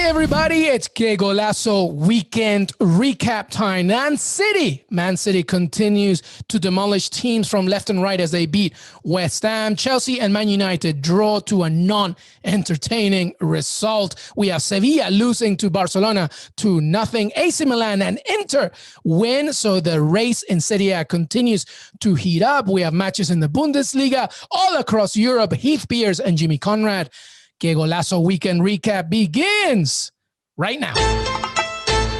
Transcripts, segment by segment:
Hey everybody, it's Qué Golazo weekend recap time. Man City continues to demolish teams from left and right as they beat West Ham. Chelsea and Man United draw to a non-entertaining result. We have Sevilla losing to Barcelona 2-0. AC Milan and Inter win, so the race in Serie A continues to heat up. We have matches in the Bundesliga all across Europe. Heath, Pearce, and Jimmy Conrad. Qué Golazo weekend recap begins right now.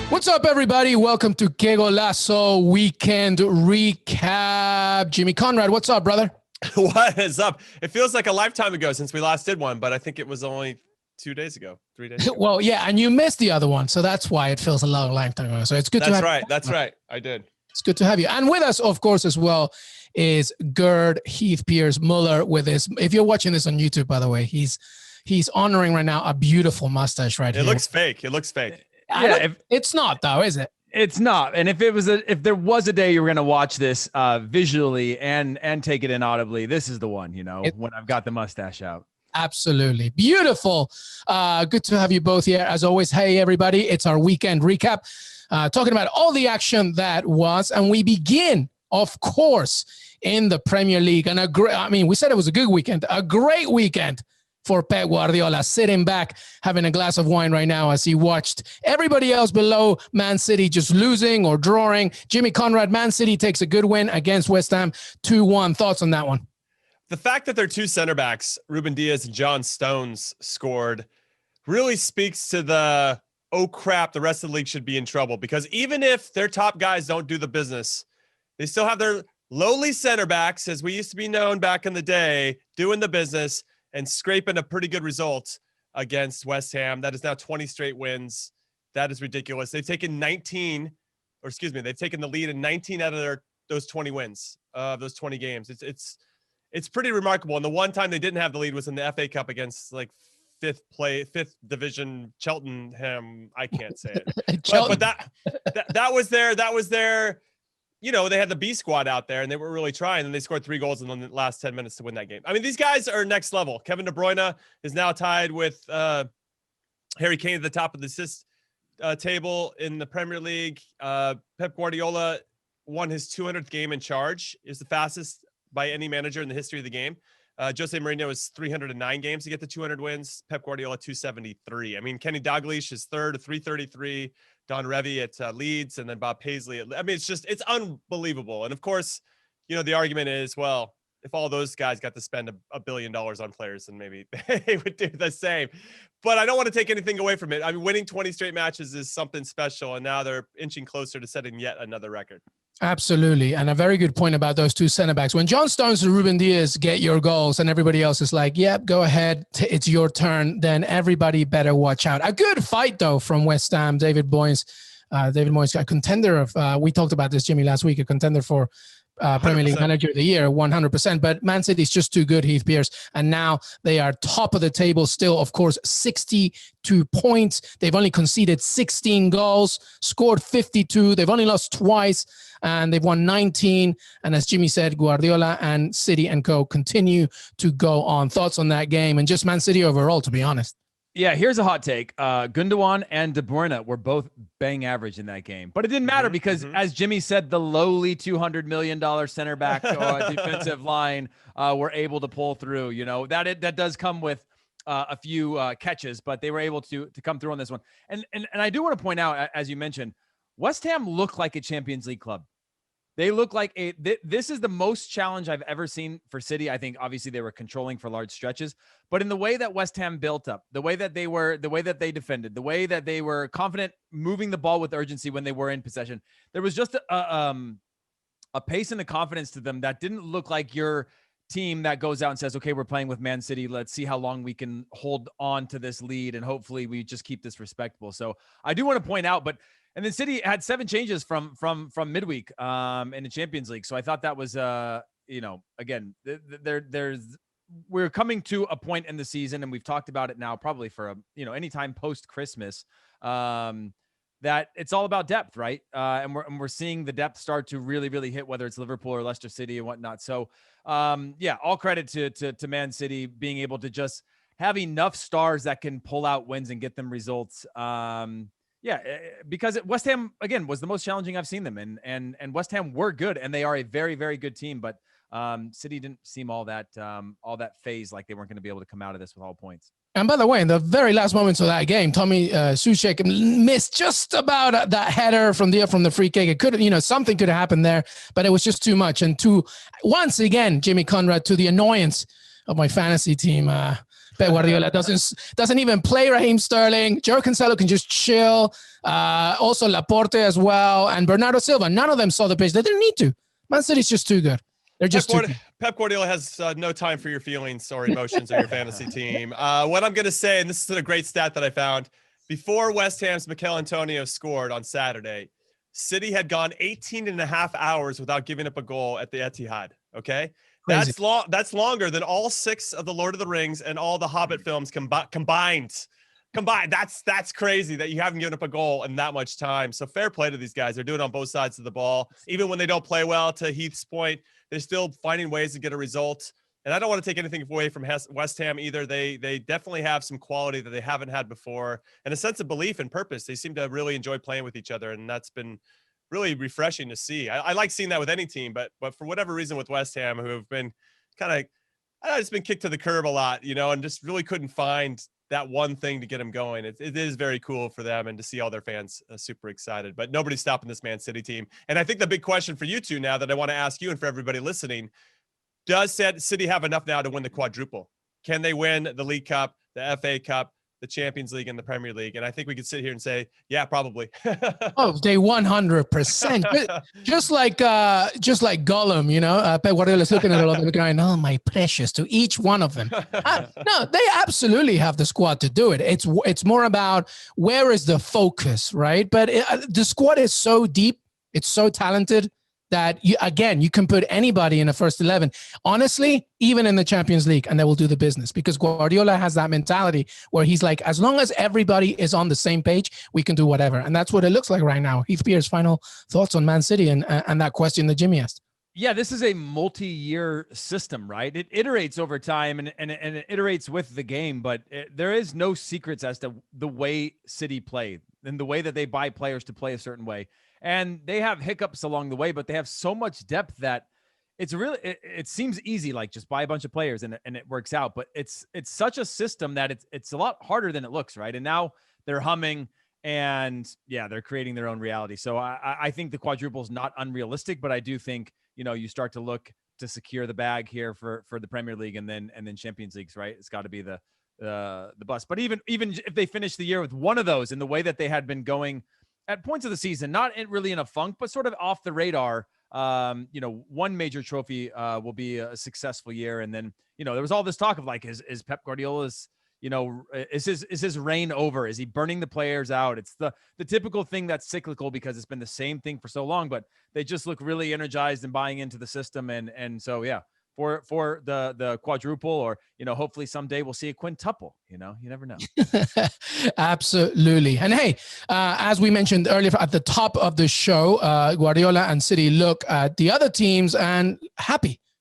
What's up, everybody? Welcome to Qué Golazo weekend recap. Jimmy Conrad, what's up, brother? What is up? It feels like a lifetime ago since we last did one, but I think it was only 3 days ago. Well, yeah, and you missed the other one, so that's why it feels a long lifetime ago. So it's good to have you. That's right. I did. It's good to have you. And with us, of course, as well, is Gerd, Heath, Pearce, Muller with his. If you're watching this on YouTube, by the way, he's honoring right now a beautiful mustache right here. It looks fake. Yeah, it's not though, is it? It's not. And if there was a day you were going to watch this visually and take it in audibly, this is the one, when I've got the mustache out. Absolutely. Beautiful. Good to have you both here. As always, hey, everybody, it's our weekend recap, talking about all the action that was. And we begin, of course, in the Premier League. And we said it was a good weekend, a great weekend for Pep Guardiola, sitting back, having a glass of wine right now as he watched everybody else below Man City just losing or drawing. Jimmy Conrad, Man City takes a good win against West Ham, 2-1. Thoughts on that one? The fact that their two center backs, Ruben Diaz and John Stones, scored really speaks to the, oh crap, the rest of the league should be in trouble, because even if their top guys don't do the business, they still have their lowly center backs, as we used to be known back in the day, doing the business and scraping a pretty good result against West Ham. That is now 20 straight wins. That is ridiculous. They've taken they've taken the lead in 19 out of those 20 wins, those 20 games. It's pretty remarkable. And the one time they didn't have the lead was in the FA Cup against like fifth division Cheltenham. I can't say it, but that was their. They had the B squad out there and they were really trying, and they scored 3 goals in the last 10 minutes to win that game. I mean, these guys are next level. Kevin De Bruyne is now tied with Harry Kane at the top of the assist table in the Premier League. Pep Guardiola won his 200th game in charge. Is the fastest by any manager in the history of the game. Jose Mourinho is 309 games to get to 200 wins. Pep Guardiola 273. I mean, Kenny Dalglish is third at 333. Don Revy at Leeds, and then Bob Paisley. It's unbelievable. And of course, the argument is, well, if all those guys got to spend $1 billion on players, then maybe they would do the same. But I don't want to take anything away from it. I mean, winning 20 straight matches is something special, and now they're inching closer to setting yet another record. Absolutely. And a very good point about those two center backs. When John Stones and Ruben Diaz get your goals and everybody else is like, yep, go ahead, it's your turn, then everybody better watch out. A good fight, though, from West Ham. David Moyes, a contender of, we talked about this, Jimmy, last week, a contender for Premier League Manager of the Year, 100%. But Man City is just too good, Heath, Pearce. And now they are top of the table still, of course, 62 points. They've only conceded 16 goals, scored 52. They've only lost twice, and they've won 19. And as Jimmy said, Guardiola and City and co continue to go on. Thoughts on that game and just Man City overall, to be honest? Yeah, here's a hot take. Gundogan and De Bruyne were both bang average in that game. But it didn't matter because, as Jimmy said, the lowly $200 million center back defensive line were able to pull through. That does come with a few catches, but they were able to come through on this one. And I do want to point out, as you mentioned, West Ham looked like a Champions League club. They look like this is the most challenge I've ever seen for City. I think obviously they were controlling for large stretches, but in the way that West Ham built up, the way that they defended, the way that they were confident moving the ball with urgency when they were in possession, there was just a pace and a confidence to them that didn't look like your team that goes out and says, okay, we're playing with Man City. Let's see how long we can hold on to this lead. And hopefully we just keep this respectable. So I do want to point out, and then City had 7 changes from midweek in the Champions League. So I thought that was, again, we're coming to a point in the season, and we've talked about it now probably for anytime post Christmas, that it's all about depth, right? And we're seeing the depth start to really, really hit, whether it's Liverpool or Leicester City and whatnot. So all credit to Man City being able to just have enough stars that can pull out wins and get them results. Because West Ham, again, was the most challenging I've seen them. And West Ham were good, and they are a very, very good team. But City didn't seem all that phase, like they weren't going to be able to come out of this with all points. And by the way, in the very last moments of that game, Tommy Soucek missed just about that header from the free kick. It could, something could have happened there, but it was just too much. And once again, Jimmy Conrad, to the annoyance of my fantasy team, Pep Guardiola doesn't even play Raheem Sterling. Joe Cancelo can just chill. Also Laporte as well, and Bernardo Silva. None of them saw the pitch. They didn't need to. Man City's just too good. They're just Pep Guardiola has no time for your feelings or emotions of your fantasy team. What I'm going to say, and this is a great stat that I found, before West Ham's Mikel Antonio scored on Saturday, City had gone 18 and a half hours without giving up a goal at the Etihad. Okay. Crazy. That's longer than all 6 of the Lord of the Rings and all the Hobbit films combined. That's crazy that you haven't given up a goal in that much time. So fair play to these guys. They're doing it on both sides of the ball. Even when they don't play well, to Heath's point, they're still finding ways to get a result. And I don't want to take anything away from West Ham either. They definitely have some quality that they haven't had before, and a sense of belief and purpose. They seem to really enjoy playing with each other, and that's been really refreshing to see. I like seeing that with any team, but for whatever reason with West Ham, who have been just been kicked to the curb a lot, and just really couldn't find that one thing to get them going. It is very cool for them, and to see all their fans super excited. But nobody's stopping this Man City team. And I think the big question for you two now that I want to ask you and for everybody listening, does City have enough now to win the quadruple? Can they win the League Cup, the FA Cup, the Champions League, and the Premier League? And I think we could sit here and say, yeah, probably. They 100%. Just like Gollum, Pep Guardiola's looking at all of them going, oh, my precious, to each one of them. No, they absolutely have the squad to do it. It's more about where is the focus, right? But the squad is so deep. It's so talented that you can put anybody in a first 11, honestly, even in the Champions League, and they will do the business, because Guardiola has that mentality where he's like, as long as everybody is on the same page, we can do whatever. And that's what it looks like right now. Heath, Pearce, final thoughts on Man City and that question that Jimmy asked. Yeah, this is a multi-year system, right? It iterates over time and it iterates with the game, but there is no secrets as to the way City play and the way that they buy players to play a certain way. And they have hiccups along the way, but they have so much depth that it's really, it seems easy, like just buy a bunch of players and it works out. But it's such a system that it's a lot harder than it looks, right? And now they're humming, and yeah, they're creating their own reality. So I think the quadruple is not unrealistic, but I do think, you start to look to secure the bag here for the Premier League and then Champions Leagues, right? It's got to be the bus. But even if they finish the year with one of those in the way that they had been going at points of the season, not really in a funk, but sort of off the radar, one major trophy will be a successful year. And then, there was all this talk of like, is Pep Guardiola's, is his reign over? Is he burning the players out? It's the typical thing that's cyclical because it's been the same thing for so long, but they just look really energized and buying into the system. And so, yeah, for the quadruple, or, hopefully someday we'll see a quintuple, you never know. Absolutely. And hey, as we mentioned earlier at the top of the show, Guardiola and City look at the other teams and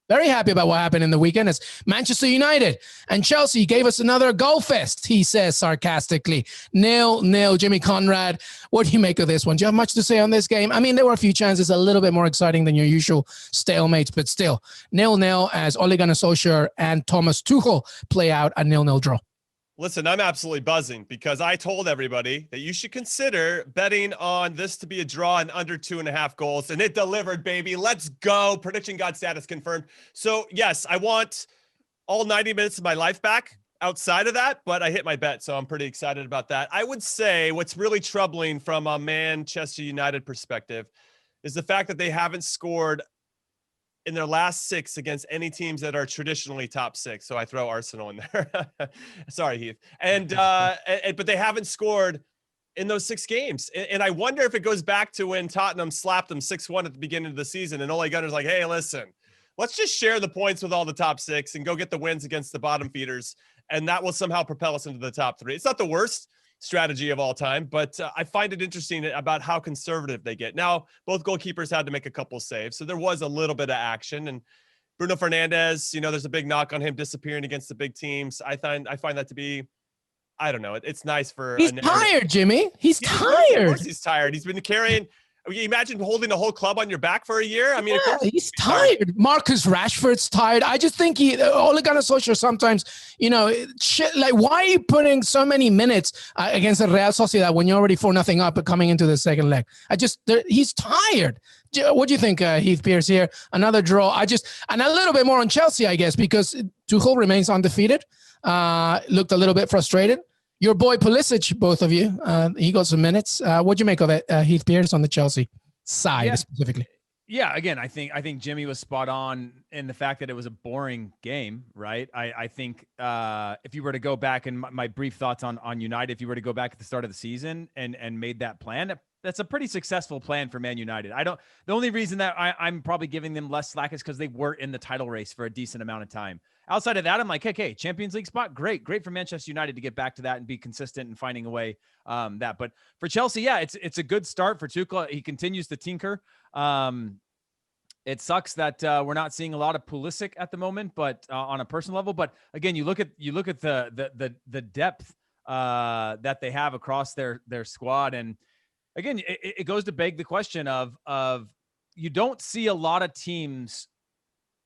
very happy about what happened in the weekend. As Manchester United and Chelsea gave us another goal fest, he says sarcastically. 0-0, Jimmy Conrad. What do you make of this one? Do you have much to say on this game? I mean, there were a few chances a little bit more exciting than your usual stalemates, but still 0-0 as Ole Gunnar Solskjaer and Thomas Tuchel play out a 0-0 draw. Listen, I'm absolutely buzzing because I told everybody that you should consider betting on this to be a draw and under 2.5 goals, and it delivered, baby. Let's go. Prediction God status confirmed. So, yes, I want all 90 minutes of my life back outside of that, but I hit my bet, so I'm pretty excited about that. I would say what's really troubling from a Manchester United perspective is the fact that they haven't scored in their last 6 against any teams that are traditionally top 6. So I throw Arsenal in there. Sorry, Heath. But they haven't scored in those 6 games. And I wonder if it goes back to when Tottenham slapped them 6-1 at the beginning of the season. And Ole Gunnar's like, hey, listen, let's just share the points with all the top 6 and go get the wins against the bottom feeders. And that will somehow propel us into the top 3. It's not the worst strategy of all time, but I find it interesting about how conservative they get. Now, both goalkeepers had to make a couple saves, so there was a little bit of action. And Bruno Fernandes, there's a big knock on him disappearing against the big teams. I find that to be, I don't know. It's nice for. He's tired, Jimmy. He's tired. Of course he's tired. He's been carrying. You imagine holding the whole club on your back for a year? I mean, of course he's tired. Marcus Rashford's tired. I just think Ole Gunnar Solskjaer sometimes, shit, like, why are you putting so many minutes against the Real Sociedad when you're already 4-0 up and coming into the second leg? He's tired. What do you think, Heath Pearce here? Another draw. And a little bit more on Chelsea, I guess, because Tuchel remains undefeated. Looked a little bit frustrated. Your boy Pulisic, both of you, he got some minutes. What'd you make of it, Heath Pearce, on the Chelsea side specifically? Yeah, again, I think Jimmy was spot on in the fact that it was a boring game, right? I think if you were to go back, and my brief thoughts on United, if you were to go back at the start of the season and made that plan, that's a pretty successful plan for Man United. The only reason that I'm probably giving them less slack is because they were in the title race for a decent amount of time. Outside of that, I'm like, okay, Champions League spot, great for Manchester United to get back to that and be consistent and finding a way that. But for Chelsea, yeah, it's a good start for Tuchel. He continues to tinker. It sucks that we're not seeing a lot of Pulisic at the moment, but on a personal level. But again, you look at the depth that they have across their squad, and again, it goes to beg the question of you don't see a lot of teams.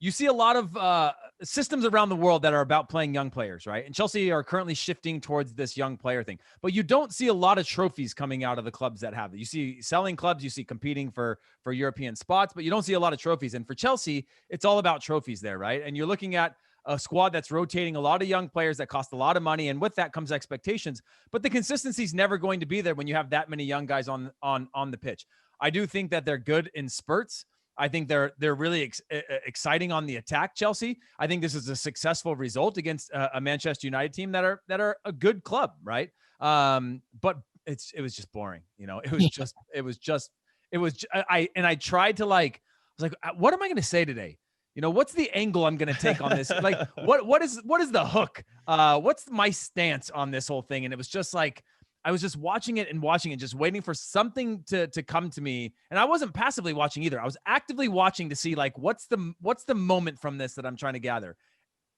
You see a lot of systems around the world that are about playing young players, right? And Chelsea are currently shifting towards this young player thing. But you don't see a lot of trophies coming out of the clubs that have it. You see selling clubs, you see competing for European spots, but you don't see a lot of trophies. And for Chelsea, it's all about trophies there, right? And you're looking at a squad that's rotating a lot of young players that cost a lot of money, and with that comes expectations. But the consistency is never going to be there when you have that many young guys on the pitch. I do think that they're good in spurts. I think they're really exciting on the attack, Chelsea. I think this is a successful result against a Manchester United team that are a good club, right? But it was just boring, I tried to I was like, what am I going to say today? What's the angle I'm going to take on this? Like, what is the hook? What's my stance on this whole thing? And it was just like, I was just watching it, just waiting for something to come to me. And I wasn't passively watching either. I was actively watching to see like, what's the moment from this that I'm trying to gather.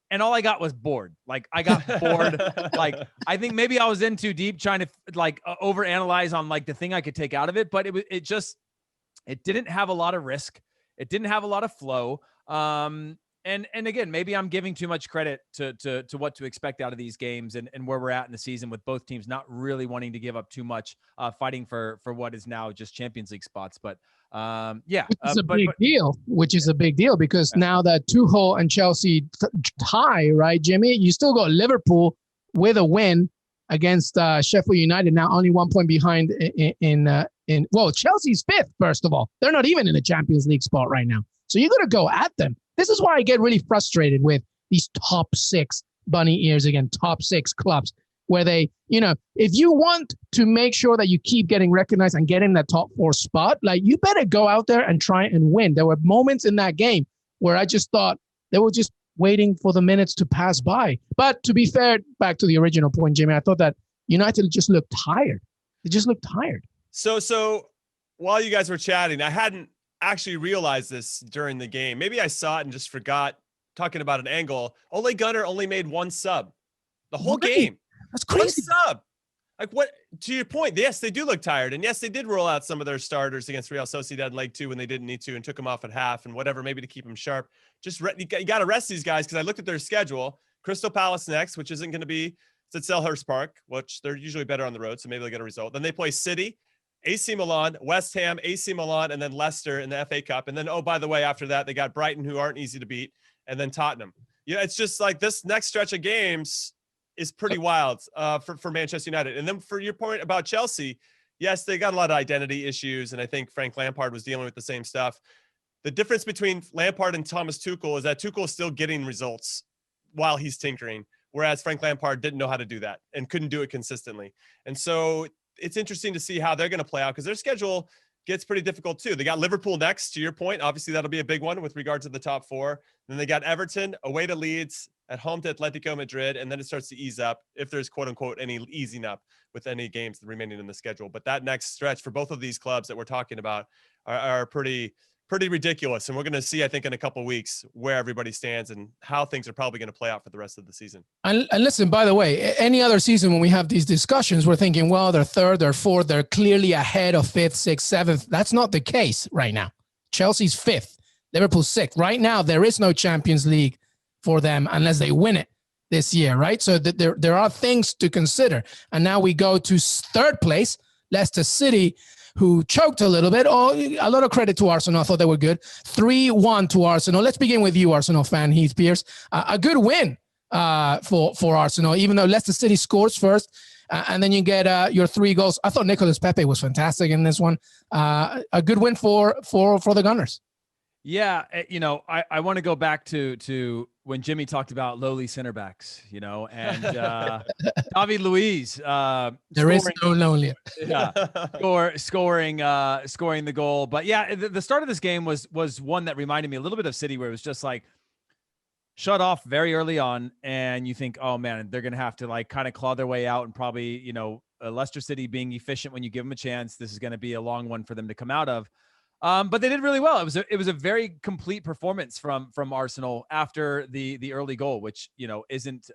And all I got was bored. Like, I got bored. Like, I think maybe I was in too deep trying to overanalyze on like the thing I could take out of it. But it didn't have a lot of risk. It didn't have a lot of flow. And again, maybe I'm giving too much credit to what to expect out of these games and where we're at in the season, with both teams not really wanting to give up too much, fighting for what is now just Champions League spots. But which is a big deal because now that Tuchel and Chelsea tie, right, Jimmy, you still got Liverpool with a win against Sheffield United, now only 1 point behind well, Chelsea's fifth, first of all. They're not even in a Champions League spot right now. So you got to go at them. This is why I get really frustrated with these top six bunny ears again, top six clubs, where they, if you want to make sure that you keep getting recognized and getting that top four spot, like, you better go out there and try and win. There were moments in that game where I just thought they were just waiting for the minutes to pass by. But to be fair, back to the original point, Jimmy, I thought that United just looked tired. They just looked tired. So while you guys were chatting, I hadn't actually realized this during the game. Maybe I saw it and just forgot, talking about an angle. Ole Gunnar only made one sub the whole game. That's crazy. One sub. Like, what, to your point, yes, they do look tired. And yes, they did roll out some of their starters against Real Sociedad in leg 2 when they didn't need to, and took them off at half and whatever, maybe to keep them sharp. Just you got to rest these guys, because I looked at their schedule. Crystal Palace next, which isn't going to be, it's at Selhurst Park, which they're usually better on the road, so maybe they'll get a result. Then they play City, AC Milan, West Ham, AC Milan, and then Leicester in the FA Cup. And then, oh, by the way, after that, they got Brighton, who aren't easy to beat, and then Tottenham. It's just like this next stretch of games is pretty wild for Manchester United. And then for your point about Chelsea, yes, they got a lot of identity issues, and I think Frank Lampard was dealing with the same stuff. The difference between Lampard and Thomas Tuchel is that Tuchel is still getting results while he's tinkering, whereas Frank Lampard didn't know how to do that and couldn't do it consistently. And so it's interesting to see how they're going to play out, because their schedule gets pretty difficult too. They got Liverpool next, to your point. Obviously, that'll be a big one with regard to the top four. Then they got Everton, away to Leeds, at home to Atletico Madrid, and then it starts to ease up, if there's quote unquote any easing up with any games remaining in the schedule. But that next stretch for both of these clubs that we're talking about are pretty pretty ridiculous. And we're going to see, I think, in a couple of weeks where everybody stands and how things are probably going to play out for the rest of the season. And listen, by the way, any other season when we have these discussions, we're thinking, well, they're third, they're fourth, they're clearly ahead of fifth, sixth, seventh. That's not the case right now. Chelsea's fifth, Liverpool's sixth. Right now, there is no Champions League for them unless they win it this year, right? So there are things to consider. And now we go to third place, Leicester City, who choked a little bit. Oh, a lot of credit to Arsenal. I thought they were good. 3-1 to Arsenal. Let's begin with you, Arsenal fan, Heath Pearce. A good win for Arsenal, even though Leicester City scores first, and then you get your 3 goals. I thought Nicolas Pepe was fantastic in this one. A good win for the Gunners. Yeah, I want to go back to when Jimmy talked about lowly center backs, and David Luiz. There is no lonelier. Yeah, scoring the goal. But yeah, the start of this game was one that reminded me a little bit of City, where it was just like shut off very early on, and you think, oh man, they're gonna have to like kind of claw their way out, and probably Leicester City being efficient when you give them a chance. This is going to be a long one for them to come out of. But they did really well. It was a very complete performance from Arsenal after the early goal, which isn't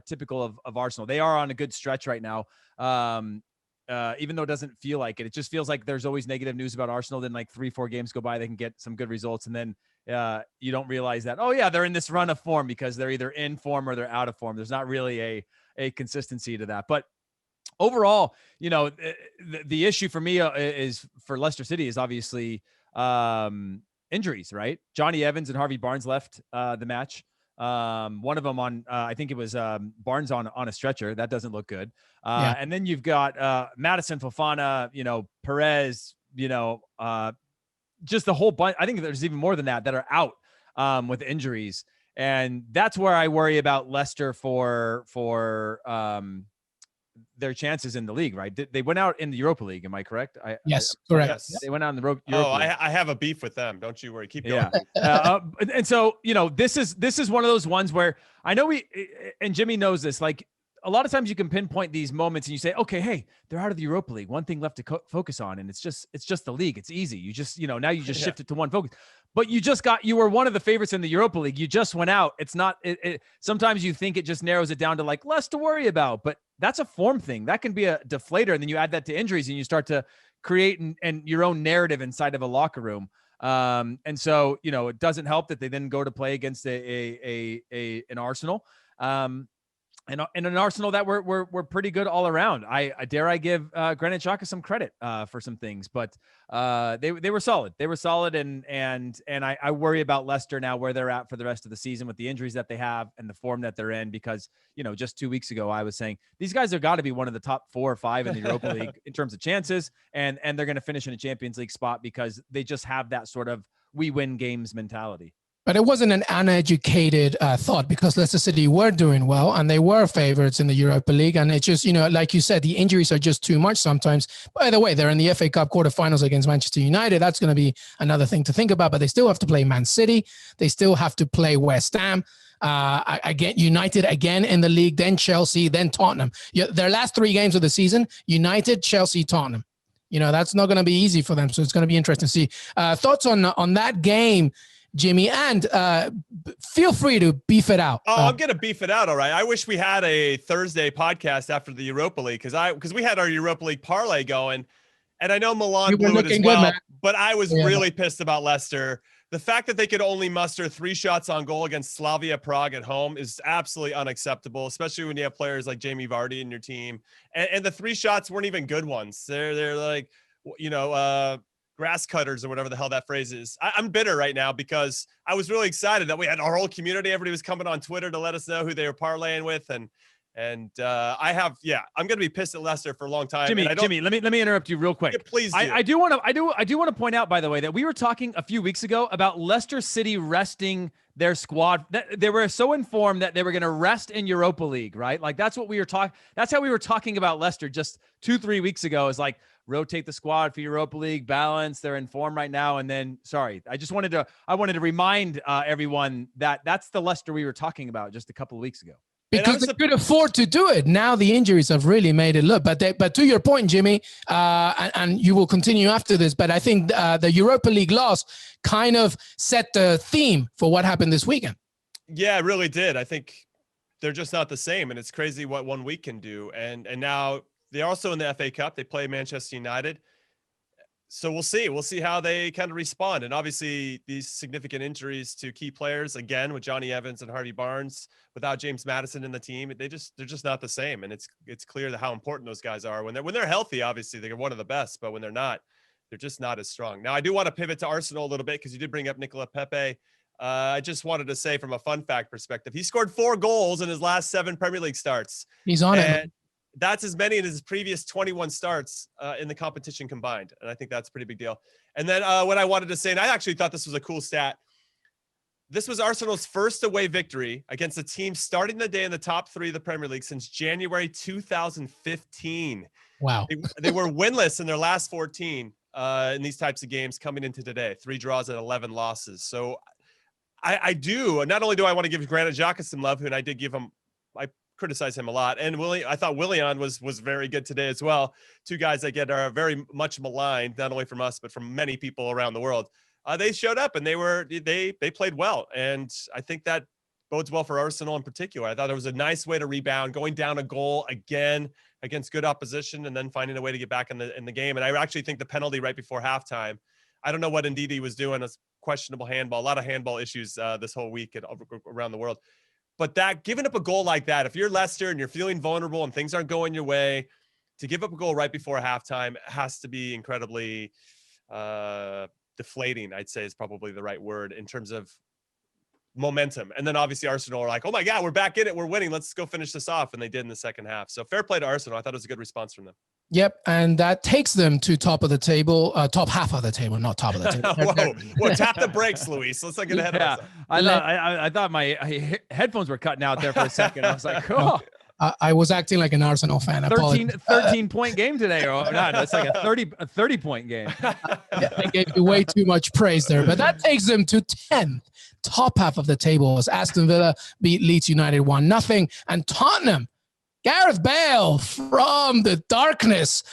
typical of Arsenal. They are on a good stretch right now. Even though it doesn't feel like it, it just feels like there's always negative news about Arsenal. Then like 3-4 games go by, they can get some good results, and then you don't realize that, oh yeah, they're in this run of form because they're either in form or they're out of form. There's not really a consistency to that, but overall, the issue for me is for Leicester City is obviously injuries, right? Johnny Evans and Harvey Barnes left the match. One of them on, I think it was Barnes on a stretcher. That doesn't look good. And then you've got Madison, Fofana, Perez, just the whole bunch. I think there's even more than that are out with injuries. And that's where I worry about Leicester for their chances in the league, right? They went out in the Europa League. Am I correct? Yes, correct. Yes. They went out in the Europa League. I have a beef with them. Don't you worry. Keep going. Yeah. And so, this is one of those ones where I know and Jimmy knows this, like a lot of times you can pinpoint these moments and you say, okay, hey, they're out of the Europa League. One thing left to focus on. And it's just the league. It's easy. You just, now you just shift it to one focus. But you were one of the favorites in the Europa League. You just went out. It's not, sometimes you think it just narrows it down to like less to worry about, but that's a form thing. That can be a deflator. And then you add that to injuries and you start to create and your own narrative inside of a locker room. And so, it doesn't help that they then go to play against an Arsenal. And an Arsenal that were pretty good all around. I dare give Granit Xhaka some credit for some things, but they were solid. They were solid, and I worry about Leicester now, where they're at for the rest of the season with the injuries that they have and the form that they're in. Because just 2 weeks ago I was saying these guys have got to be one of the top 4 or 5 in the Europa League in terms of chances, and they're going to finish in a Champions League spot because they just have that sort of we win games mentality. But it wasn't an uneducated thought, because Leicester City were doing well and they were favorites in the Europa League. And it's just, like you said, the injuries are just too much sometimes. By the way, they're in the FA Cup quarterfinals against Manchester United. That's going to be another thing to think about. But they still have to play Man City. They still have to play West Ham. Again, United again in the league, then Chelsea, then Tottenham. Their last 3 games of the season, United, Chelsea, Tottenham. That's not going to be easy for them. So it's going to be interesting to see. Thoughts on that game, Jimmy, and feel free to beef it out. Oh, I'm gonna beef it out. All right. I wish we had a Thursday podcast after the Europa League because we had our Europa League parlay going, and I know Milan blew it as well. But I was really pissed about Leicester. The fact that they could only muster 3 shots on goal against Slavia Prague at home is absolutely unacceptable, especially when you have players like Jamie Vardy in your team. And the 3 shots weren't even good ones. They're like, grass cutters or whatever the hell that phrase is. I'm bitter right now because I was really excited that we had our whole community. Everybody was coming on Twitter to let us know who they were parlaying with. And I'm going to be pissed at Leicester for a long time. Jimmy, let me interrupt you real quick. Yeah, please do. I do want to point out, by the way, that we were talking a few weeks ago about Leicester City resting their squad. They were so informed that they were going to rest in Europa League, right? Like that's what we were talking. That's how we were talking about Leicester just 2-3 weeks ago, is like, rotate the squad for Europa League, balance. They're in form right now. And then, I wanted to remind everyone that that's the Leicester we were talking about just a couple of weeks ago. because they could afford to do it. Now the injuries have really made it look. But to your point, Jimmy, and you will continue after this, but I think the Europa League loss kind of set the theme for what happened this weekend. Yeah, it really did. I think they're just not the same, and it's crazy what 1 week can do. And now they're also in the FA Cup. They play Manchester United. So we'll see. We'll see how they kind of respond. And obviously these significant injuries to key players, again, with Johnny Evans and Harvey Barnes, without James Maddison in the team, they're just not the same. And it's clear that how important those guys are. When they're healthy, obviously they're one of the best, but when they're not, they're just not as strong. Now I do want to pivot to Arsenal a little bit because you did bring up Nicola Pepe. I just wanted to say from a fun fact perspective, he scored 4 goals in his last 7 Premier League starts. He's on it. That's as many in his previous 21 starts in the competition combined. And I think that's a pretty big deal. And then what I wanted to say, and I actually thought this was a cool stat. This was Arsenal's first away victory against a team starting the day in the top 3 of the Premier League since January 2015. Wow. They were winless in their last 14 in these types of games coming into today. 3 draws and 11 losses. So I do. Not only do I want to give Granit Xhaka some love, and I did give him, I criticize him a lot. And I thought Willian was very good today as well. 2 guys that are very much maligned, not only from us, but from many people around the world. They showed up and they played well. And I think that bodes well for Arsenal in particular. I thought it was a nice way to rebound, going down a goal again against good opposition and then finding a way to get back in the game. And I actually think the penalty right before halftime, I don't know what Ndidi was doing, a questionable handball, a lot of handball issues this whole week around the world. But that giving up a goal like that, if you're Leicester and you're feeling vulnerable and things aren't going your way, to give up a goal right before halftime has to be incredibly deflating, I'd say is probably the right word in terms of momentum. And then obviously Arsenal are like, oh my God, we're back in it. We're winning. Let's go finish this off. And they did in the second half. So fair play to Arsenal. I thought it was a good response from them. Yep, and that takes them to top of the table, top half of the table, not top of the table. Whoa, tap the brakes, Luis. Let's not get ahead of ourselves. I thought my headphones were cutting out there for a second. I was like, oh. I was acting like an Arsenal fan. 13-point game today, or not? That's like a 30-point game. I gave you way too much praise there, but that takes them to 10th, top half of the table as Aston Villa beat Leeds United 1-0, and Tottenham. Gareth Bale from the darkness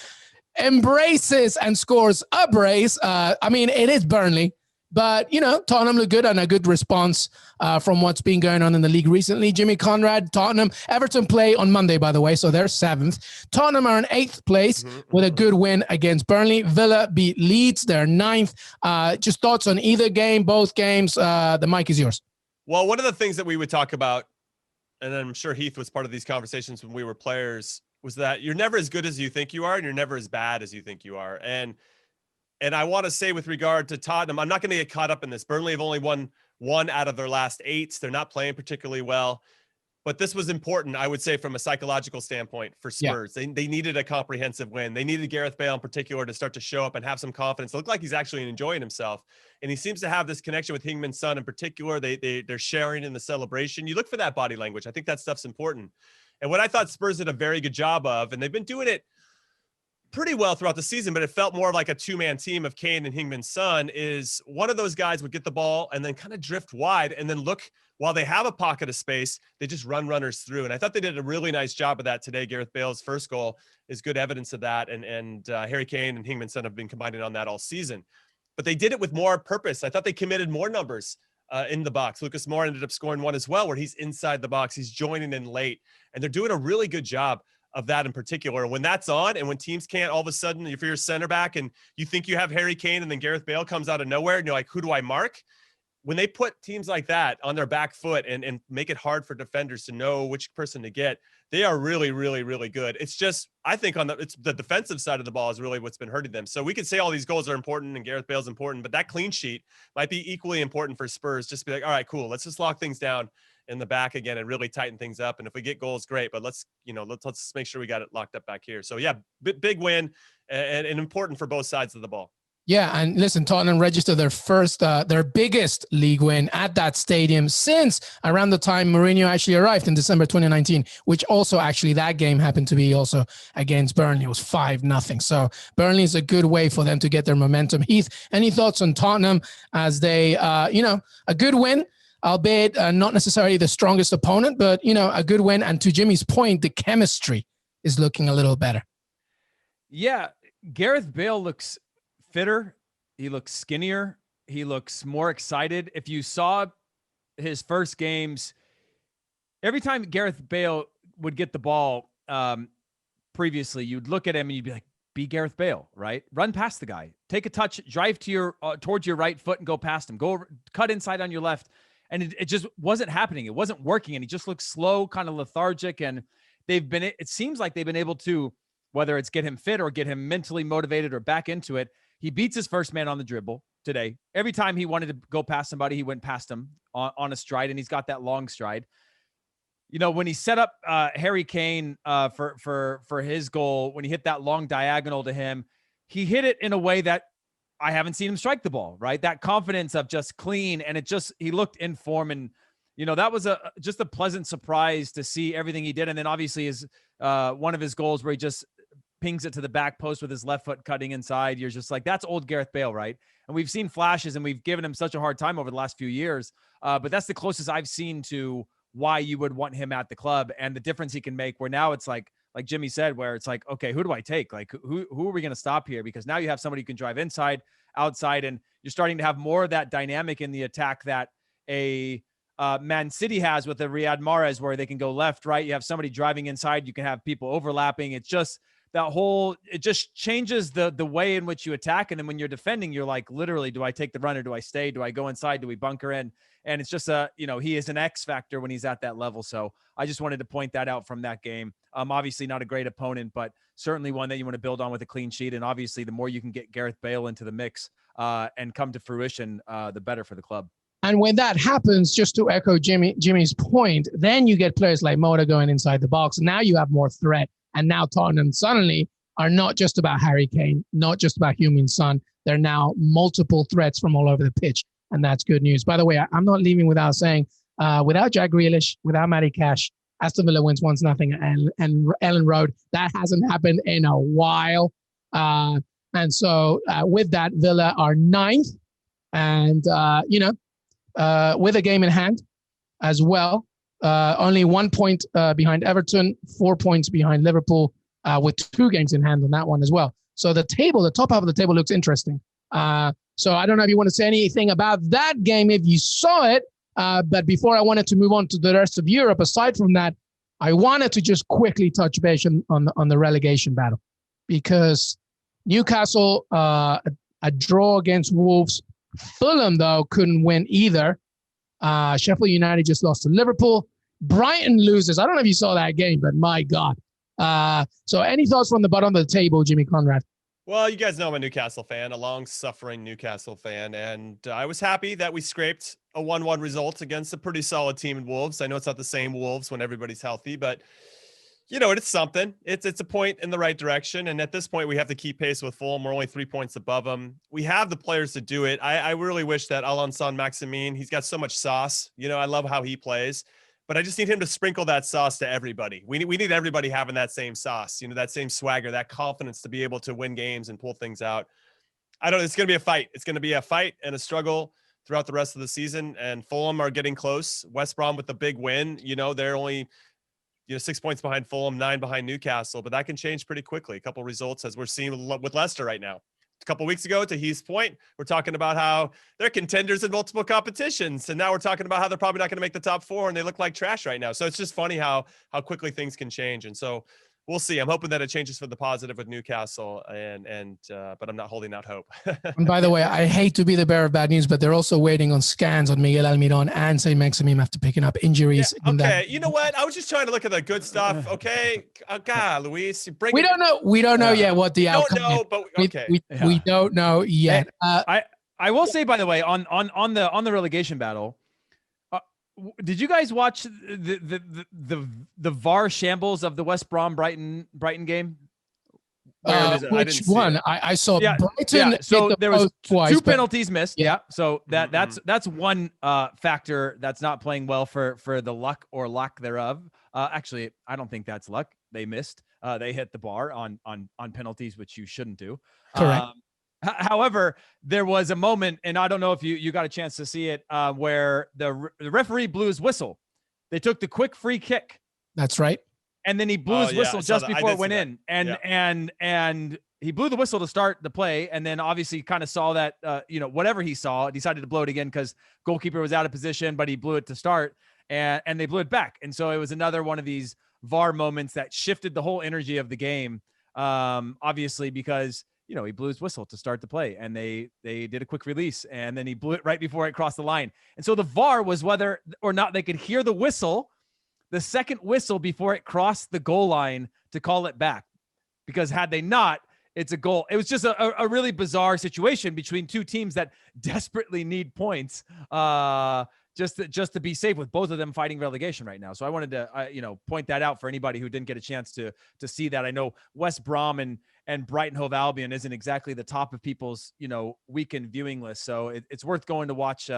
embraces and scores a brace. I mean, it is Burnley, but, Tottenham look good and a good response from what's been going on in the league recently. Jimmy Conrad, Tottenham, Everton play on Monday, by the way, so they're 7th. Tottenham are in 8th place with a good win against Burnley. Villa beat Leeds, they're 9th. Just thoughts on either game, both games. The mic is yours. Well, one of the things that we would talk about, and I'm sure Heath was part of these conversations when we were players, was that you're never as good as you think you are, and you're never as bad as you think you are. And I want to say with regard to Tottenham, I'm not going to get caught up in this. Burnley have only won 1 out of their last 8. They're not playing particularly well. But this was important, I would say, from a psychological standpoint for Spurs. Yeah. They needed a comprehensive win. They needed Gareth Bale in particular to start to show up and have some confidence. It looked like he's actually enjoying himself. And he seems to have this connection with Heung-min Son in particular. They're sharing in the celebration. You look for that body language. I think that stuff's important. And what I thought Spurs did a very good job of, and they've been doing it pretty well throughout the season, but it felt more like a 2-man team of Kane and Heung-min Son, is one of those guys would get the ball and then kind of drift wide and then look, while they have a pocket of space, they just run runners through. And I thought they did a really nice job of that today. Gareth Bale's first goal is good evidence of that. And Harry Kane and Heung-min Son have been combining on that all season. But they did it with more purpose. I thought they committed more numbers in the box. Lucas Moura ended up scoring 1 as well, where he's inside the box. He's joining in late. And they're doing a really good job of that in particular. And when that's on, and when teams can't, all of a sudden, if you're a center back and you think you have Harry Kane and then Gareth Bale comes out of nowhere and you're like, who do I mark? When they put teams like that on their back foot and make it hard for defenders to know which person to get, they are really, really, really good. It's just, I think it's the defensive side of the ball is really what's been hurting them. So we could say all these goals are important and Gareth Bale's important, but that clean sheet might be equally important for Spurs. Just be like, all right, cool. Let's just lock things down in the back again and really tighten things up. And if we get goals, great, but let's make sure we got it locked up back here. So yeah, big win and important for both sides of the ball. Yeah, and listen, Tottenham registered their biggest league win at that stadium since around the time Mourinho actually arrived in December 2019, which also actually that game happened to be also against Burnley. It was 5-0. So Burnley is a good way for them to get their momentum. Heath, any thoughts on Tottenham as they, a good win? albeit not necessarily the strongest opponent, but, a good win. And to Jimmy's point, the chemistry is looking a little better. Yeah, Gareth Bale looks fitter. He looks skinnier. He looks more excited. If you saw his first games, every time Gareth Bale would get the ball previously, you'd look at him and you'd be like, be Gareth Bale, right? Run past the guy, take a touch, drive to your towards your right foot and go past him. Go over, cut inside on your left. And it just wasn't happening. It wasn't working. And he just looked slow, kind of lethargic. And it seems like they've been able to, whether it's get him fit or get him mentally motivated or back into it. He beats his first man on the dribble today. Every time he wanted to go past somebody, he went past him on a stride, and he's got that long stride. When he set up Harry Kane for his goal, when he hit that long diagonal to him, he hit it in a way that I haven't seen him strike the ball, right? That confidence of just clean, and he looked in form, and that was just a pleasant surprise to see everything he did. And then obviously his one of his goals where he just pings it to the back post with his left foot cutting inside. You're just like, that's old Gareth Bale, right? And we've seen flashes, and we've given him such a hard time over the last few years. But that's the closest I've seen to why you would want him at the club, and the difference he can make, where now it's like Jimmy said, where it's like, okay, who do I take? Like, who are we going to stop here? Because now you have somebody who can drive inside, outside, and you're starting to have more of that dynamic in the attack that a Man City has with the Riyad Mahrez, where they can go left, right. You have somebody driving inside. You can have people overlapping. It's just it just changes the way in which you attack. And then when you're defending, you're like, literally, do I take the run or do I stay? Do I go inside? Do we bunker in? And it's just he is an X factor when he's at that level. So I just wanted to point that out from that game. Obviously not a great opponent, but certainly one that you want to build on with a clean sheet. And obviously the more you can get Gareth Bale into the mix and come to fruition, the better for the club. And when that happens, just to echo Jimmy's point, then you get players like Moda going inside the box. Now you have more threat. And now Tottenham suddenly are not just about Harry Kane, not just about Heung-min Son. They're now multiple threats from all over the pitch. And that's good news. By the way, I'm not leaving without saying, without Jack Grealish, without Matty Cash, Aston Villa wins 1-0 and Ellen Road. That hasn't happened in a while. And so with that, Villa are 9th. And, with a game in hand as well. Only 1 point behind Everton, 4 points behind Liverpool, with 2 games in hand on that one as well. So the top half of the table looks interesting. So I don't know if you want to say anything about that game if you saw it. But before I wanted to move on to the rest of Europe, aside from that, I wanted to just quickly touch base on the relegation battle, because Newcastle, a draw against Wolves. Fulham, though, couldn't win either. Sheffield United just lost to Liverpool. Brighton loses. I don't know if you saw that game, but my God. So any thoughts from the bottom of the table, Jimmy Conrad? Well, you guys know I'm a Newcastle fan, a long-suffering Newcastle fan, and I was happy that we scraped a 1-1 result against a pretty solid team in Wolves. I know it's not the same Wolves when everybody's healthy, but it's something. It's a point in the right direction. And at this point, we have to keep pace with Fulham. We're only 3 points above them. We have the players to do it. I really wish that Alan Saint-Maximin, he's got so much sauce. I love how he plays, but I just need him to sprinkle that sauce to everybody. We need everybody having that same sauce, that same swagger, that confidence to be able to win games and pull things out. It's going to be a fight. It's going to be a fight and a struggle throughout the rest of the season. And Fulham are getting close. West Brom with the big win, they're only 6 points behind Fulham, 9 behind Newcastle, but that can change pretty quickly. A couple results, as we're seeing with Leicester right now. A couple weeks ago, to Heath's point, we're talking about how they're contenders in multiple competitions, and now we're talking about how they're probably not going to make the top 4, and they look like trash right now. So it's just funny how quickly things can change, and so we'll see. I'm hoping that it changes for the positive with Newcastle, but I'm not holding out hope. And by the way, I hate to be the bearer of bad news, but they're also waiting on scans on Miguel Almiron and Saint-Maximin after picking up injuries. Yeah, okay, you know what? I was just trying to look at the good stuff. Okay, God, Luis, we don't know. We don't know yet what the outcome is. But okay, we don't know yet. I will say, by the way, on the relegation battle. Did you guys watch the VAR shambles of the West Brom Brighton game? Which one? I saw Brighton. Yeah. So there was twice, 2 penalties missed. Yeah. So that's one factor that's not playing well for the luck or lack thereof. Actually, I don't think that's luck. They missed. They hit the bar on penalties, which you shouldn't do. Correct. However, there was a moment, and I don't know if you got a chance to see it, where the referee blew his whistle. They took the quick free kick. That's right. And then he blew his whistle just before it went in. And he blew the whistle to start the play. And then obviously kind of saw that, whatever he saw, decided to blow it again because goalkeeper was out of position, but he blew it to start and they blew it back. And so it was another one of these VAR moments that shifted the whole energy of the game. Obviously because, he blew his whistle to start the play and they did a quick release and then he blew it right before it crossed the line. And so the VAR was whether or not they could hear the whistle, the second whistle before it crossed the goal line to call it back, because had they not, it's a goal. It was just a really bizarre situation between two teams that desperately need points, just to be safe, with both of them fighting relegation right now. So I wanted to, point that out for anybody who didn't get a chance to see that. I know West Brom and Brighton Hove Albion isn't exactly the top of people's, weekend viewing list. So it's worth going to watch.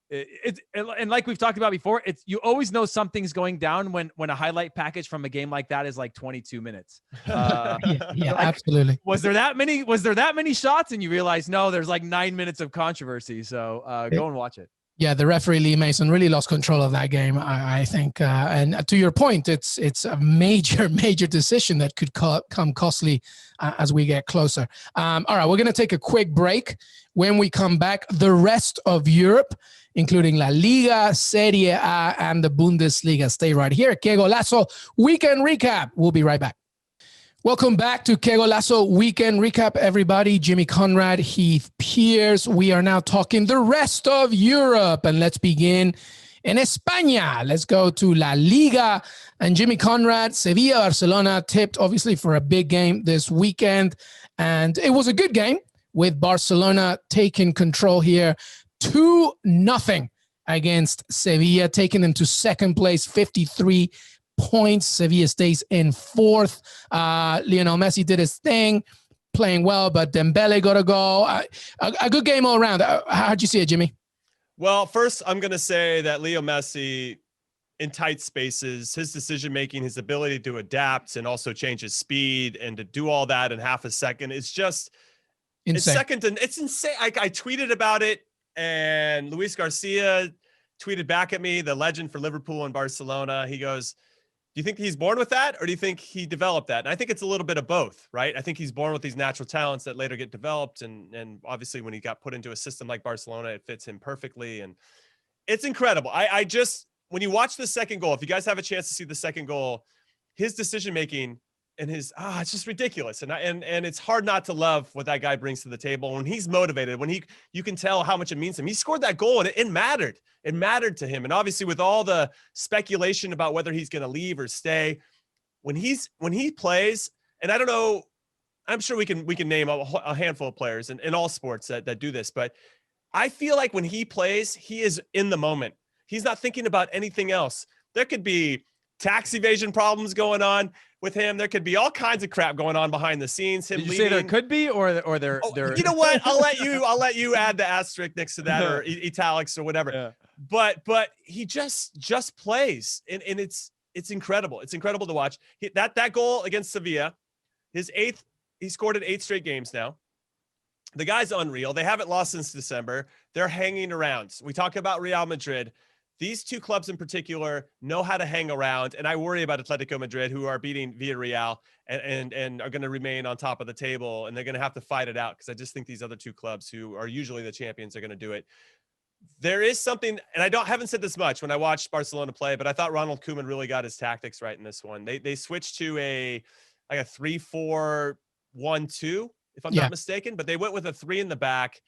And like we've talked about before, you always know something's going down when a highlight package from a game like that is like 22 minutes. Absolutely. Was there that many shots? And you realize, no, there's like 9 minutes of controversy. So go and watch it. Yeah, the referee Lee Mason really lost control of that game, I think. And to your point, it's a major decision that could come costly as we get closer. All right, we're going to take a quick break. When we come back, the rest of Europe, including La Liga, Serie A, and the Bundesliga. Stay right here. Qué Golazo Weekend Recap. We'll be right back. Welcome back to Qué Golazo Weekend Recap, everybody. Jimmy Conrad, Heath, Pearce. We are now talking the rest of Europe. And let's begin in España. Let's go to La Liga. And Jimmy Conrad, Sevilla, Barcelona tipped, obviously, for a big game this weekend. And it was a good game with Barcelona taking control here. 2-0 against Sevilla, taking them to second place, 53 points. Sevilla stays in fourth. Lionel Messi did his thing, playing well, but Dembele got a goal. A good game all around. How'd you see it, Jimmy? Well, first, I'm going to say that Leo Messi, in tight spaces, his decision-making, his ability to adapt and also change his speed and to do all that in half a second, it's just insane. It's insane. I tweeted about it, and Luis Garcia tweeted back at me, the legend for Liverpool and Barcelona. He goes, do you think he's born with that, or do you think he developed that? And I think it's a little bit of both, right? I think he's born with these natural talents that later get developed. And obviously when he got put into a system like Barcelona, it fits him perfectly. And it's incredible. I just, when you watch the second goal, if you guys have a chance to see the second goal, his decision-making and his, it's just ridiculous. And it's hard not to love what that guy brings to the table. When he's motivated, you can tell how much it means to him. He scored that goal and it mattered. It mattered to him. And obviously with all the speculation about whether he's going to leave or stay, when he plays, and I don't know, I'm sure we can name a handful of players in all sports that do this, but I feel like when he plays, he is in the moment. He's not thinking about anything else. There could be tax evasion problems going on with him. There could be all kinds of crap going on behind the scenes. Did you say there could be, or there? You know what? I'll let you add the asterisk next to that, or italics or whatever. Yeah. But he just plays, and it's incredible. It's incredible to watch. That goal against Sevilla, his 8th. He scored in 8 straight games now. The guy's unreal. They haven't lost since December. They're hanging around. We talk about Real Madrid. These two clubs in particular know how to hang around, and I worry about Atletico Madrid, who are beating Villarreal and are going to remain on top of the table, and they're going to have to fight it out because I just think these other two clubs, who are usually the champions, are going to do it. There is something, and haven't said this much when I watched Barcelona play, but I thought Ronald Koeman really got his tactics right in this one. They switched to a 3-4-1-2, if I'm not mistaken, but they went with a 3 in the back.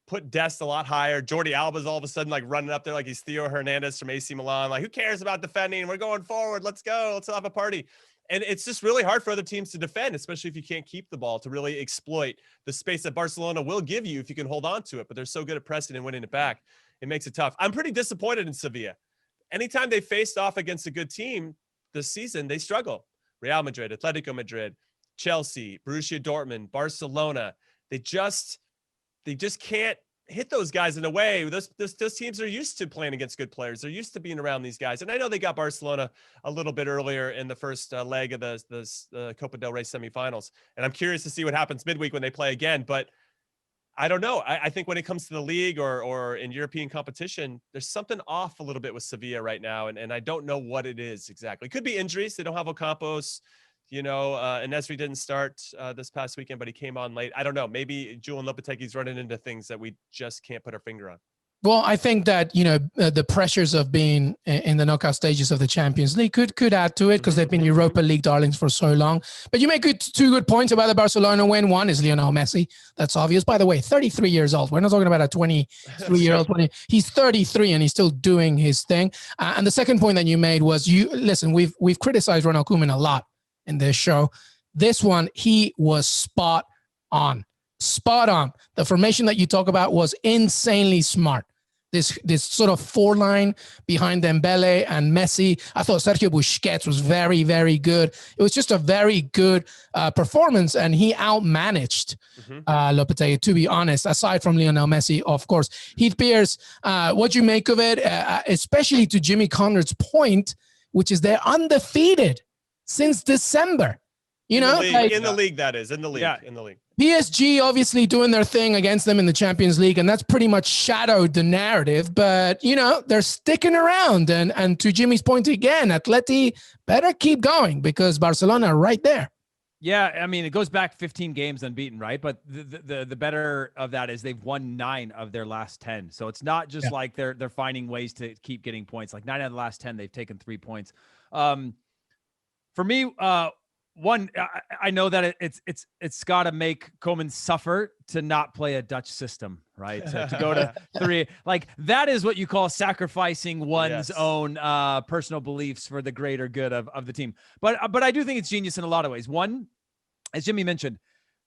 Put Dest a lot higher. Jordi Alba's all of a sudden like running up there like he's Theo Hernandez from AC Milan. Like, who cares about defending? We're going forward. Let's go. Let's have a party. And it's just really hard for other teams to defend, especially if you can't keep the ball, to really exploit the space that Barcelona will give you if you can hold on to it. But they're so good at pressing and winning it back. It makes it tough. I'm pretty disappointed in Sevilla. Anytime they faced off against a good team this season, they struggle. Real Madrid, Atletico Madrid, Chelsea, Borussia Dortmund, Barcelona. They just can't hit those guys in a way. Those teams are used to playing against good players. They're used to being around these guys. And I know they got Barcelona a little bit earlier in the first leg of the Copa del Rey semifinals. And I'm curious to see what happens midweek when they play again. But I don't know. I think when it comes to the league or in European competition, there's something off a little bit with Sevilla right now. And I don't know what it is exactly. It could be injuries. They don't have Ocampos, and Nesri didn't start this past weekend, but he came on late. I don't know. Maybe Julian Lopetegui's running into things that we just can't put our finger on. Well, I think that, the pressures of being in the knockout stages of the Champions League could add to it because they've been Europa League darlings for so long. But you make two good points about the Barcelona win. One is Lionel Messi. That's obvious. By the way, 33 years old. We're not talking about a 23-year-old. He's 33 and he's still doing his thing. And the second point that you made was, we've criticized Ronald Koeman a lot in this show. This one, he was spot on. Spot on. The formation that you talk about was insanely smart. This sort of 4-line behind Dembele and Messi. I thought Sergio Busquets was very, very good. It was just a very good performance, and he outmanaged Lopetegui, to be honest, aside from Lionel Messi, of course. Heath, Pearce, what do you make of it, especially to Jimmy Conrad's point, which is they're undefeated since December. In the league, that is. In the league. Yeah. In the league. PSG obviously doing their thing against them in the Champions League, and that's pretty much shadowed the narrative. But, they're sticking around. And to Jimmy's point again, Atleti better keep going because Barcelona are right there. Yeah, I mean, it goes back 15 games unbeaten, right? But the better of that is they've won 9 of their last 10. So it's not just like they're finding ways to keep getting points. Like 9 out of the last 10, they've taken 3 points. For me, one, I know that it's got to make Koeman suffer to not play a Dutch system, right? To go to 3, like that is what you call sacrificing one's own personal beliefs for the greater good of the team. But I do think it's genius in a lot of ways. One, as Jimmy mentioned,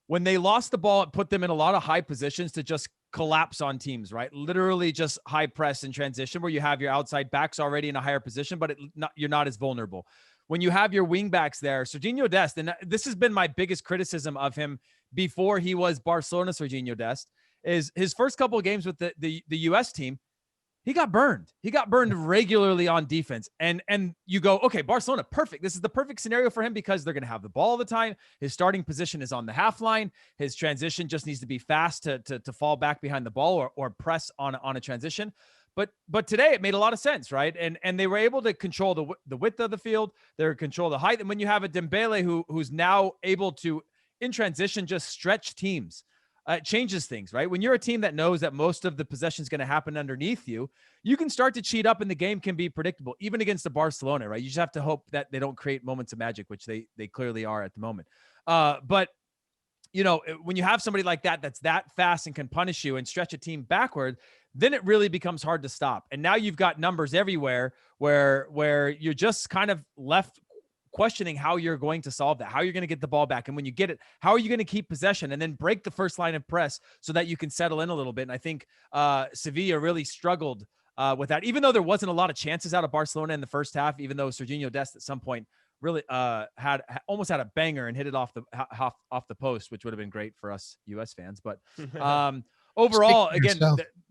when they lost the ball, it put them in a lot of high positions to just collapse on teams, right? Literally just high press and transition where you have your outside backs already in a higher position, but you're not as vulnerable. When you have your wing backs there, Serginho Dest, and this has been my biggest criticism of him before he was Barcelona Serginho Dest, is his first couple of games with the U.S. team, he got burned. He got burned regularly on defense. And you go, okay, Barcelona, perfect. This is the perfect scenario for him because they're going to have the ball all the time. His starting position is on the half line. His transition just needs to be fast to fall back behind the ball or press on a transition. But today it made a lot of sense, right? And they were able to control the width of the field. They're control the height. And when you have a Dembele who's now able to, in transition, just stretch teams, it changes things, right? When you're a team that knows that most of the possession is going to happen underneath you, you can start to cheat up and the game can be predictable, even against the Barcelona, right? You just have to hope that they don't create moments of magic, which they clearly are at the moment. But when you have somebody like that's that fast and can punish you and stretch a team backward, then it really becomes hard to stop. And now you've got numbers everywhere where you're just kind of left questioning how you're going to solve that, how you're going to get the ball back. And when you get it, how are you going to keep possession and then break the first line of press so that you can settle in a little bit? And I think Sevilla really struggled with that, even though there wasn't a lot of chances out of Barcelona in the first half, even though Serginho Dest at some point really almost had a banger and hit it off the post, which would have been great for us US fans. But overall, again,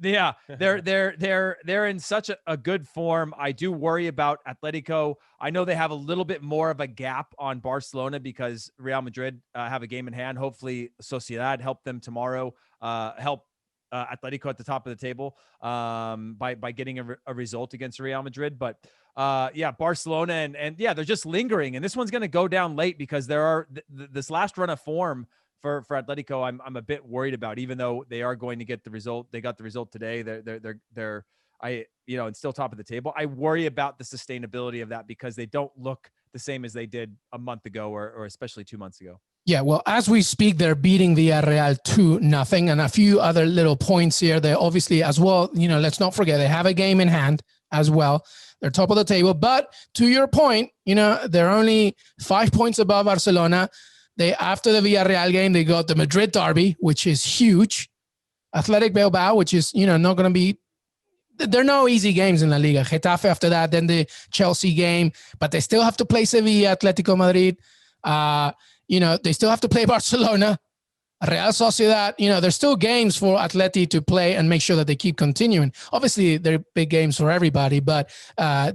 they're in such a good form. I do worry about Atletico. I know they have a little bit more of a gap on Barcelona because Real Madrid have a game in hand. Hopefully Sociedad help them tomorrow, help Atletico at the top of the table by getting a result against Real Madrid. But Barcelona and they're just lingering. And this one's going to go down late because there are this last run of form for Atletico, I'm a bit worried about, even though they are going to get the result. They got the result today. They're and still top of the table. I worry about the sustainability of that because they don't look the same as they did a month ago or especially 2 months ago. Yeah, well, as we speak, they're beating Villarreal 2-0, and a few other little points here. They obviously as well, let's not forget they have a game in hand as well. They're top of the table, but to your point, they're only 5 points above Barcelona. After the Villarreal game, they got the Madrid derby, which is huge. Athletic Bilbao, which is, not going to be, there are no easy games in La Liga. Getafe after that, then the Chelsea game, but they still have to play Sevilla, Atletico Madrid. They still have to play Barcelona, Real Sociedad. There's still games for Atleti to play and make sure that they keep continuing. Obviously, they're big games for everybody, but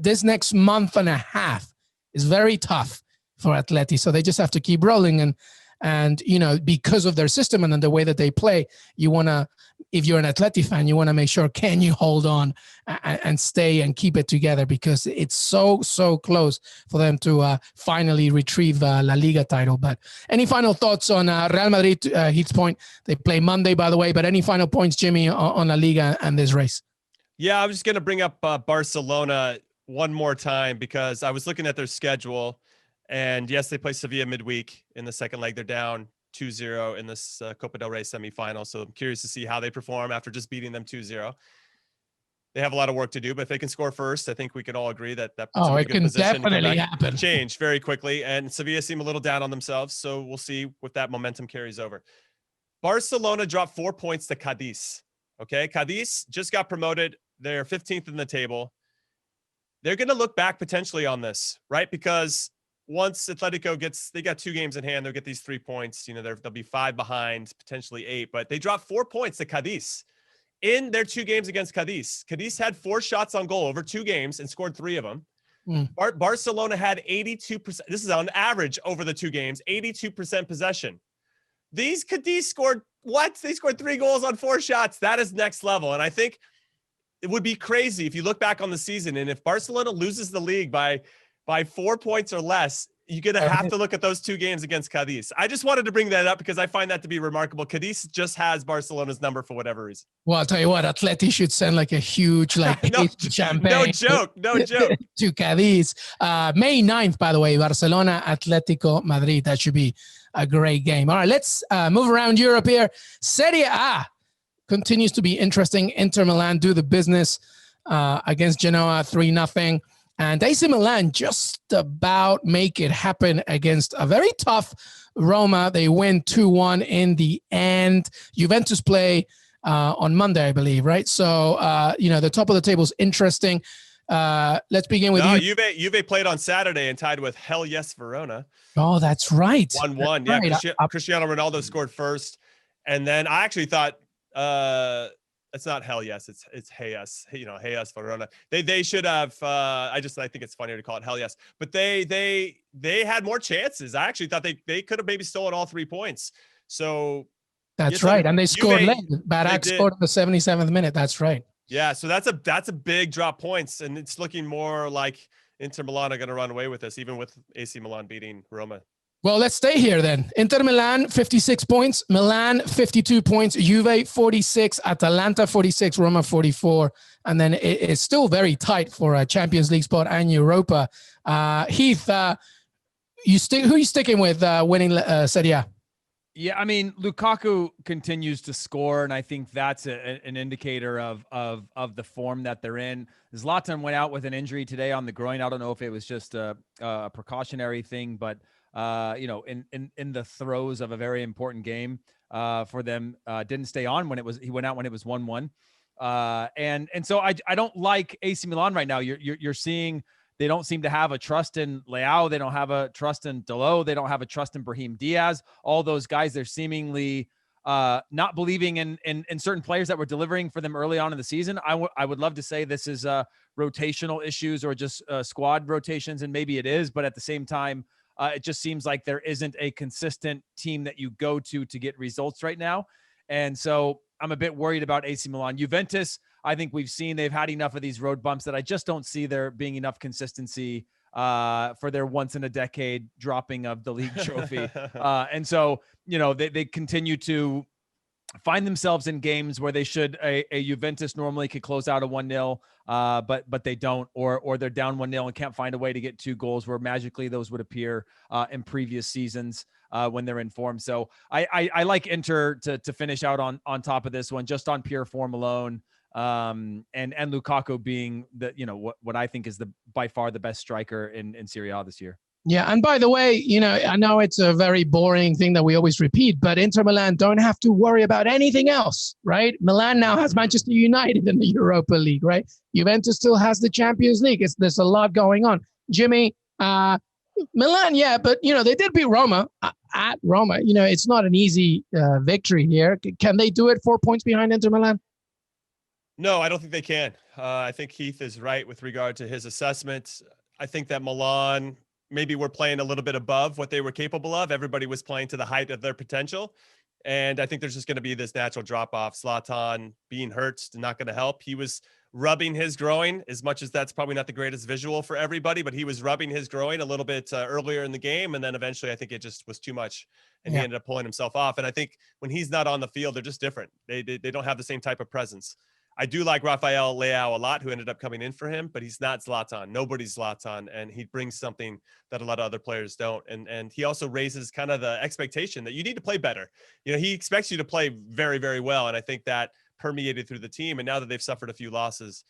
this next month and a half is very tough for Atleti, so they just have to keep rolling. And, because of their system and then the way that they play, you want to, if you're an Atleti fan, you want to make sure, can you hold on and stay and keep it together, because it's so close for them to finally retrieve La Liga title. But any final thoughts on Real Madrid? Heath's point, they play Monday, by the way, but any final points, Jimmy, on La Liga and this race? Yeah, I was just going to bring up Barcelona one more time, because I was looking at their schedule, and yes, they play Sevilla midweek in the second leg. They're down 2-0 in this Copa del Rey semifinal. So I'm curious to see how they perform after just beating them 2-0. They have a lot of work to do, but if they can score first, I think we can all agree that puts them in a good position. It can definitely happen. Change very quickly, and Sevilla seem a little down on themselves, so we'll see if that momentum carries over. Barcelona dropped 4 points to Cadiz. Okay, Cadiz just got promoted. They're 15th in the table. They're going to look back potentially on this, right? Because once Atletico they got 2 games in hand, they'll get these 3 points. They'll be 5 behind, potentially 8, but they dropped 4 points to Cadiz in their 2 games against Cadiz. Cadiz had 4 shots on goal over 2 games and scored 3 of them. Barcelona had 82%. This is on average over the 2 games, 82% possession. These Cadiz scored what? They scored 3 goals on 4 shots. That is next level. And I think it would be crazy if you look back on the season, and if Barcelona loses the league by 4 points or less, you're going to have to look at those 2 games against Cadiz. I just wanted to bring that up because I find that to be remarkable. Cadiz just has Barcelona's number for whatever reason. Well, I'll tell you what, Atleti should send like a huge champagne. No joke. To Cadiz. May 9th, by the way, Barcelona, Atletico Madrid. That should be a great game. All right, let's move around Europe here. Serie A continues to be interesting. Inter Milan do the business against Genoa 3-0. And AC Milan just about make it happen against a very tough Roma. They win 2-1 in the end. Juventus play on Monday, I believe, right? So, the top of the table is interesting. Let's begin with Juve played on Saturday and tied with Hell Yes Verona. Oh, that's right. 1-1. Yeah, right. Cristiano Ronaldo scored first. And then I actually thought it's not Hell Yes, it's Hey Yes. Hey Yes Verona. They should have I think it's funnier to call it Hell Yes. But they had more chances. I actually thought they could have maybe stolen all 3 points. So that's right. And they scored late. Barak scored in the 77th minute. That's right. Yeah, so that's a big drop points, and it's looking more like Inter Milan are going to run away with this, even with AC Milan beating Roma. Well, let's stay here then. Inter Milan, 56 points. Milan, 52 points. Juve, 46. Atalanta, 46. Roma, 44. And then it's still very tight for a Champions League spot and Europa. Heath, who are you sticking with winning Serie A? Yeah, I mean, Lukaku continues to score, and I think that's an indicator of the form that they're in. Zlatan went out with an injury today on the groin. I don't know if it was just a precautionary thing, but in the throes of a very important game for them, didn't stay on he went out when it was 1-1. And so I don't like AC Milan right now. You're seeing they don't seem to have a trust in Leao. They don't have a trust in Dalot. They don't have a trust in Brahim Diaz. All those guys, they're seemingly not believing in certain players that were delivering for them early on in the season. I would love to say this is rotational issues or just squad rotations, and maybe it is, but at the same time, it just seems like there isn't a consistent team that you go to get results right now. And so I'm a bit worried about AC Milan. Juventus, I think we've seen they've had enough of these road bumps that I just don't see there being enough consistency for their once in a decade dropping of the league trophy. And so, they continue to find themselves in games where they should, a Juventus normally could close out a 1-0, but they don't, or they're down 1-0 and can't find a way to get 2 goals where magically those would appear in previous seasons when they're in form. So I like Inter to finish out on top of this one, just on pure form alone. And Lukaku being what I think is by far the best striker in Serie A this year. Yeah, and by the way, I know it's a very boring thing that we always repeat, but Inter Milan don't have to worry about anything else, right? Milan now has Manchester United in the Europa League, right? Juventus still has the Champions League. There's a lot going on. Jimmy, Milan, yeah, but, they did beat Roma at Roma. It's not an easy victory here. Can they do it 4 points behind Inter Milan? No, I don't think they can. I think Heath is right with regard to his assessment. I think that Milan maybe were playing a little bit above what they were capable of. Everybody was playing to the height of their potential. And I think there's just going to be this natural drop off. Zlatan being hurt is not going to help. He was rubbing his groin, as much as that's probably not the greatest visual for everybody, but he was rubbing his groin a little bit earlier in the game. And then eventually I think it just was too much and he ended up pulling himself off. And I think when he's not on the field, they're just different. They don't have the same type of presence. I do like Rafael Leao a lot, who ended up coming in for him, but he's not Zlatan. Nobody's Zlatan, and he brings something that a lot of other players don't. And he also raises kind of the expectation that you need to play better. You know, he expects you to play very, very well, and I think that permeated through the team. And now that they've suffered a few losses,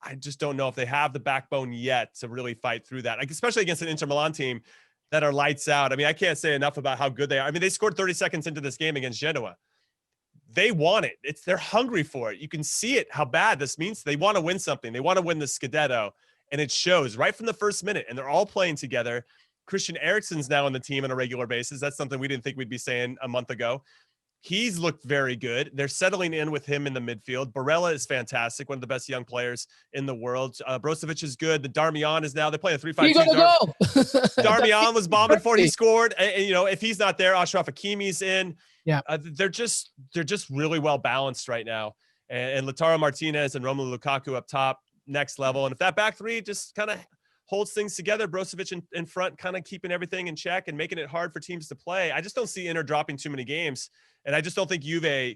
I just don't know if they have the backbone yet to really fight through that, like, especially against an Inter Milan team that are lights out. I mean, I can't say enough about how good they are. I mean, they scored 30 seconds into this game against Genoa. They want it. They're hungry for it. You can see it, how bad this means. They want to win something. They want to win the Scudetto, and it shows right from the first minute, and they're all playing together. Christian Eriksen's now on the team on a regular basis. That's something we didn't think we'd be saying a month ago. He's looked very good. They're settling in with him in the midfield. Barella is fantastic, one of the best young players in the world. Brozovic is good. The Darmian is now, they play a 3-5-2. Darmian was bombing for it. He scored. And, you know, if he's not there, Ashraf Hakimi's in. Yeah, they're just really well balanced right now. And Lautaro Martinez and Romelu Lukaku up top, next level. And if that back three just kind of holds things together, Brozovic in front, kind of keeping everything in check and making it hard for teams to play, I just don't see Inter dropping too many games. And I just don't think Juve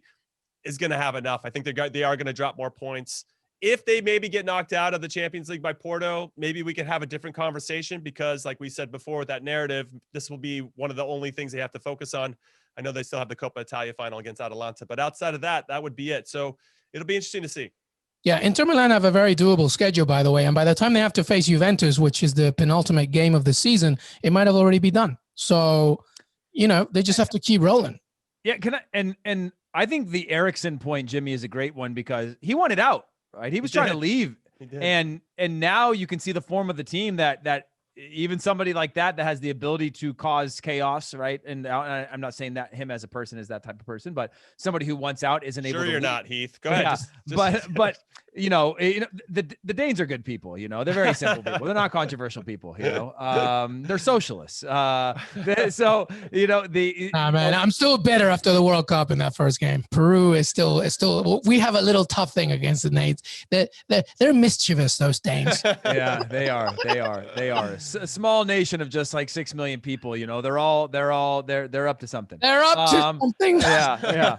is going to have enough. I think they are going to drop more points. If they maybe get knocked out of the Champions League by Porto, maybe we could have a different conversation, because like we said before, with that narrative, this will be one of the only things they have to focus on. I know they still have the Coppa Italia final against Atalanta, but outside of that, that would be it. So it'll be interesting to see. Yeah, Inter Milan have a very doable schedule, by the way. And by the time they have to face Juventus, which is the penultimate game of the season, it might have already be done. So, you know, they just have to keep rolling. Yeah, and I think the Eriksen point, Jimmy, is a great one, because he wanted out, right? He was trying to leave. And now you can see the form of the team that even somebody like that has the ability to cause chaos, right? And I'm not saying that him as a person is that type of person, but somebody who wants out isn't able to. Sure, you're not, Heath. Go ahead. Yeah. But you know, the Danes are good people. You know, they're very simple people. They're not controversial people. You know, they're socialists. So you know man, I'm still bitter after the World Cup in that first game. Peru is still. We have a little tough thing against the Danes. They're mischievous, those Danes. Yeah, they are. A small nation of just like 6 million people. You know, they're up to something. They're up to something. Yeah.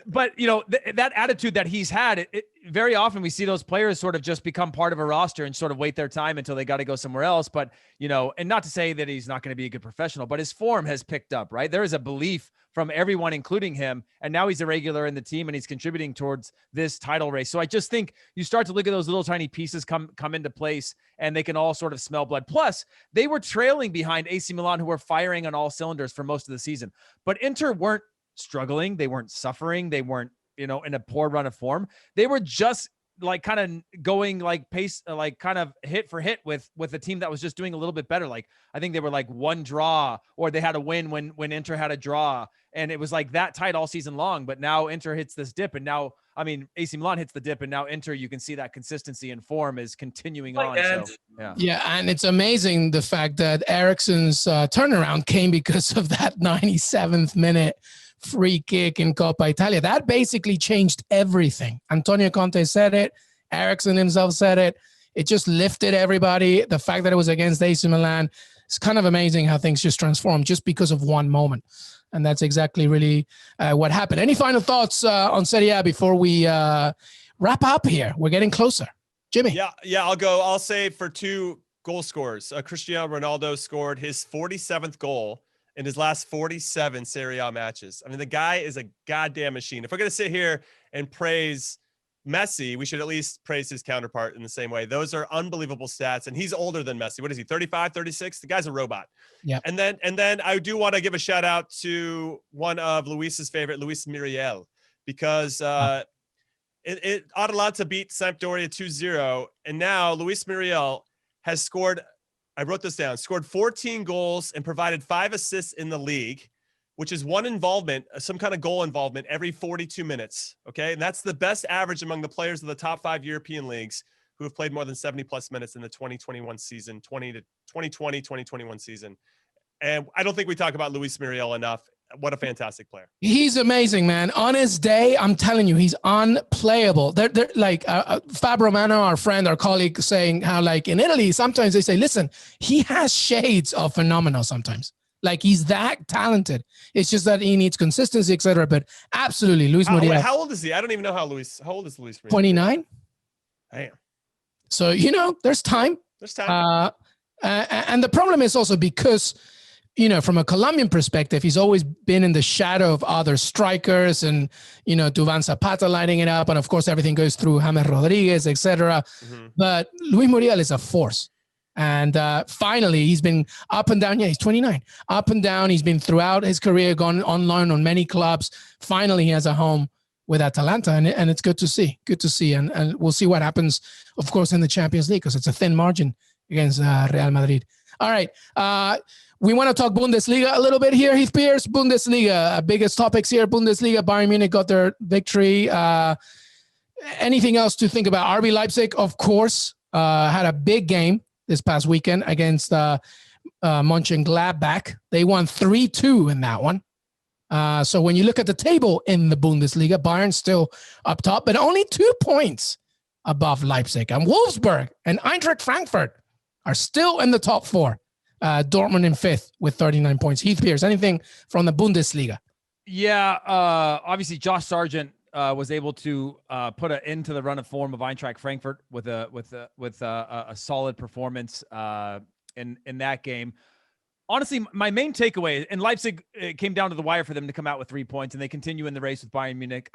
But you know, that attitude that he's had, it very often we see those players sort of just become part of a roster and sort of wait their time until they got to go somewhere else. But, you know, and not to say that he's not going to be a good professional, but his form has picked up, right? There is a belief from everyone, including him. And now he's a regular in the team and he's contributing towards this title race. So I just think you start to look at those little tiny pieces come into place and they can all sort of smell blood. Plus, they were trailing behind AC Milan, who were firing on all cylinders for most of the season. But Inter weren't struggling. They weren't suffering. They weren't, you know, in a poor run of form. They were just like kind of going like pace, like kind of hit for hit with a team that was just doing a little bit better. Like I think they were like one draw, or they had a win when Inter had a draw, and it was like that tight all season long. But now Inter hits this dip, and now, I mean, AC Milan hits the dip, and now Inter, you can see that consistency and form is continuing on. So, yeah, and it's amazing the fact that Eriksen's turnaround came because of that 97th minute free kick in Coppa Italia. That basically changed everything. Antonio Conte said it. Eriksen himself said it. It just lifted everybody. The fact that it was against AC Milan, it's kind of amazing how things just transformed just because of one moment. And that's exactly really what happened. Any final thoughts on Serie A before we wrap up here? We're getting closer. Jimmy. Yeah, I'll go. I'll say for two goal scorers, Cristiano Ronaldo scored his 47th goal in his last 47 Serie A matches. I mean, the guy is a goddamn machine. If we're going to sit here and praise Messi, we should at least praise his counterpart in the same way. Those are unbelievable stats. And he's older than Messi. What is he, 35, 36? The guy's a robot. Yeah. And then I do want to give a shout out to one of Luis's favorite, Luis Muriel, because Atalanta beat Sampdoria 2-0. And now Luis Muriel has scored, I wrote this down, scored 14 goals and provided 5 assists in the league, which is one involvement, some kind of goal involvement every 42 minutes. Okay. And that's the best average among the players of the top 5 European leagues. who have played more than 70 plus minutes in the 2021 season, 2021 season. And I don't think we talk about Luis Muriel enough. What a fantastic player. He's amazing, man. On his day, I'm telling you, he's unplayable. They're like Fab Romano, our friend, our colleague, saying how like in Italy, sometimes they say, listen, he has shades of phenomenal sometimes. Like he's that talented. It's just that he needs consistency, etc. But absolutely, Luis Muriel. Wait, how old is he? I don't even know how old is Luis Muriel? 29. Damn. So, there's time. There's time. And the problem is also because, from a Colombian perspective, he's always been in the shadow of other strikers and, Duvan Zapata lighting it up. And of course, everything goes through James Rodriguez, etc. Mm-hmm. But Luis Muriel is a force. And finally, he's been up and down. Yeah, he's 29. Up and down. He's been throughout his career, gone on loan on many clubs. Finally, he has a home with Atalanta, and it's good to see. Good to see. And we'll see what happens, of course, in the Champions League, because it's a thin margin against Real Madrid. All right. We want to talk Bundesliga a little bit here, Heath Pearce. Bundesliga, biggest topics here. Bundesliga, Bayern Munich got their victory. Anything else to think about? RB Leipzig, of course, had a big game this past weekend against Mönchengladbach. They won 3-2 in that one. So when you look at the table in the Bundesliga, Bayern's still up top, but only 2 points above Leipzig. And Wolfsburg and Eintracht Frankfurt are still in the top 4. Dortmund in 5th with 39 points. Heath Pearce, anything from the Bundesliga? Yeah, obviously Josh Sargent was able to put an end to the run of form of Eintracht Frankfurt with a solid performance in that game. Honestly, my main takeaway, and Leipzig, it came down to the wire for them to come out with 3 points, and they continue in the race with Bayern Munich.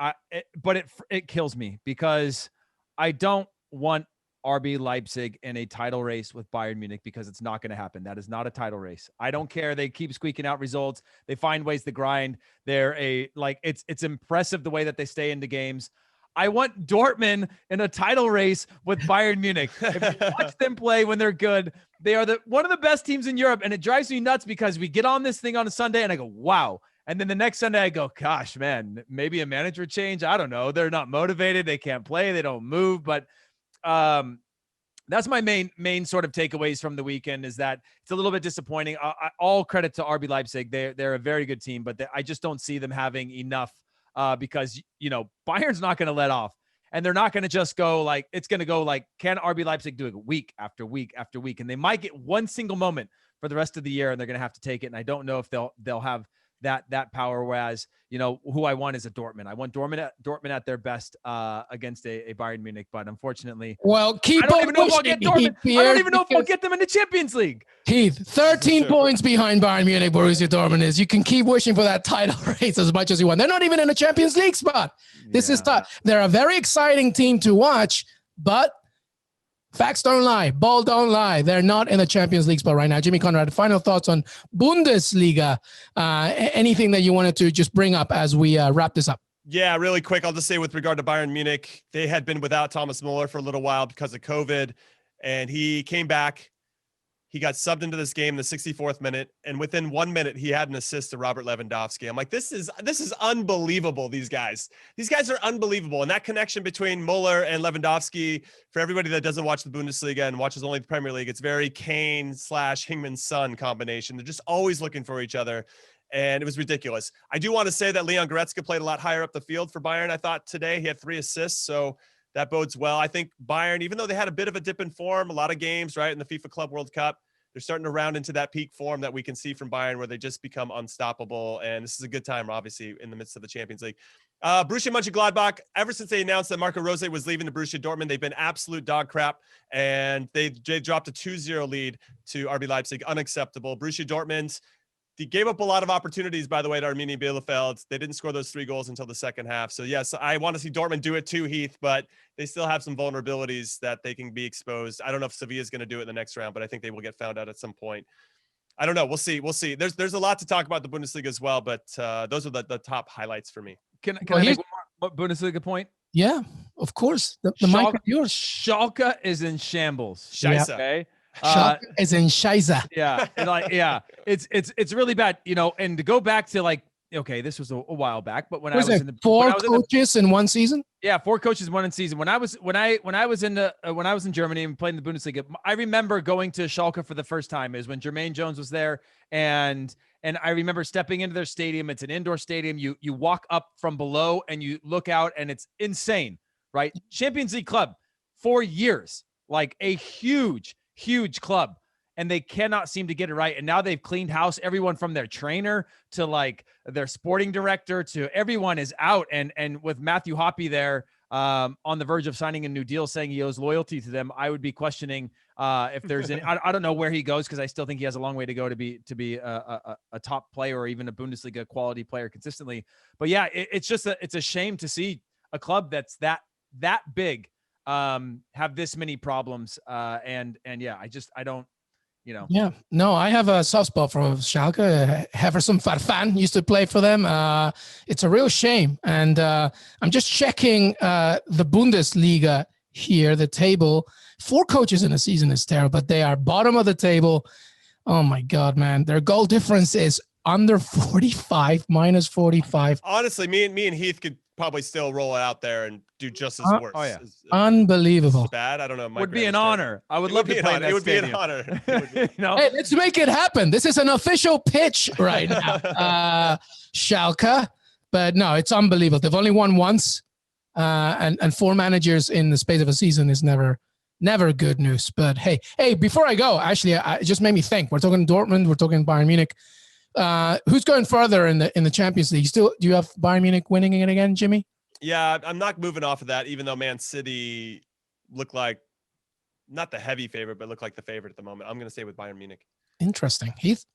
But it kills me because I don't want RB Leipzig in a title race with Bayern Munich because it's not going to happen. That is not a title race. I don't care. They keep squeaking out results. They find ways to grind. It's impressive the way that they stay into games. I want Dortmund in a title race with Bayern Munich. If you watch them play when they're good, they are one of the best teams in Europe. And it drives me nuts because we get on this thing on a Sunday and I go, wow. And then the next Sunday I go, gosh, man, maybe a manager change. I don't know. They're not motivated. They can't play. They don't move. But that's my main sort of takeaways from the weekend is that it's a little bit disappointing. All credit to RB Leipzig. They're a very good team, but I just don't see them having enough because, Bayern's not going to let off. And they're not going to just go it's going to go can RB Leipzig do it week after week after week? And they might get one single moment for the rest of the year, and they're going to have to take it. And I don't know if they'll have that power. Whereas, who I want is a Dortmund. I want Dortmund at their best against a Bayern Munich. But unfortunately, well, I don't even know if I'll get Dortmund. I don't even know if I'll get them in the Champions League. Heath, 13 points behind Bayern Munich, Borussia Dortmund is. You can keep wishing for that title race as much as you want. They're not even in a Champions League spot. This is tough. They're a very exciting team to watch, but facts don't lie. Ball don't lie. They're not in the Champions League spot right now. Jimmy Conrad, final thoughts on Bundesliga? Anything that you wanted to just bring up as we wrap this up? Yeah, really quick. I'll just say with regard to Bayern Munich, they had been without Thomas Muller for a little while because of COVID, and he came back. He got subbed into this game in the 64th minute, and within 1 minute, he had an assist to Robert Lewandowski. I'm like, this is unbelievable. These guys are unbelievable. And that connection between Muller and Lewandowski, for everybody that doesn't watch the Bundesliga and watches only the Premier League, it's very Kane/Hingman's son combination. They're just always looking for each other. And it was ridiculous. I do want to say that Leon Goretzka played a lot higher up the field for Bayern. I thought today he had 3 assists. So that bodes well. I think Bayern, even though they had a bit of a dip in form, a lot of games, right, in the FIFA Club World Cup, they're starting to round into that peak form that we can see from Bayern where they just become unstoppable. And this is a good time, obviously, in the midst of the Champions League. Borussia Mönchengladbach, ever since they announced that Marco Rose was leaving the Borussia Dortmund, they've been absolute dog crap. And they dropped a 2-0 lead to RB Leipzig. Unacceptable. Borussia Dortmund, they gave up a lot of opportunities, by the way, to Arminia Bielefeld. They didn't score those 3 goals until the second half. So, yes, I want to see Dortmund do it too, Heath, but they still have some vulnerabilities that they can be exposed. I don't know if Sevilla is going to do it in the next round, but I think they will get found out at some point. I don't know. We'll see. There's a lot to talk about the Bundesliga as well, but those are the top highlights for me. Can I make one more Bundesliga point? Yeah, of course. The mic is yours. Schalke is in shambles. Scheisse. Okay. Schalke is in Scheisse. Yeah. And it's really bad, and to go back to okay, this was a while back, but when Was I was it in the four coaches in one season? Yeah, 4 coaches, 1 in season. When I was in Germany and playing the Bundesliga, I remember going to Schalke for the first time. Is when Jermaine Jones was there, and I remember stepping into their stadium. It's an indoor stadium. You walk up from below and you look out, and it's insane, right? Champions League club for years, like a huge club. And they cannot seem to get it right. And now they've cleaned house. Everyone from their trainer to like their sporting director to everyone is out. And with Matthew Hoppe there on the verge of signing a new deal, saying he owes loyalty to them, I would be questioning if there's any. I don't know where he goes because I still think he has a long way to go to be a top player or even a Bundesliga quality player consistently. But yeah, it's a shame to see a club that's that big have this many problems. And yeah, I don't. Yeah, no, I have a soft spot for Schalke. Heverson Farfan used to play for them. It's a real shame. And I'm just checking the Bundesliga here, the table. 4 coaches in a season is terrible, but they are bottom of the table. Oh my God, man. Their goal difference is under 45, minus 45. Honestly, me and Heath could probably still roll it out there and do just as worse. Oh yeah, unbeliable. Bad. I don't know. Would be an honor. I would love to play in that It would be stadium. an honor. Hey, let's make it happen. This is an official pitch right now, Schalke. But no, it's unbelievable. They've only won once, and 4 managers in the space of a season is never good news. But hey, before I go, actually, it just made me think. We're talking Dortmund. We're talking Bayern Munich. Who's going further in the Champions League? Do you have Bayern Munich winning it again, Jimmy? Yeah, I'm not moving off of that, even though Man City look like not the heavy favorite, but look like the favorite at the moment. I'm going to stay with Bayern Munich. Interesting. Heath?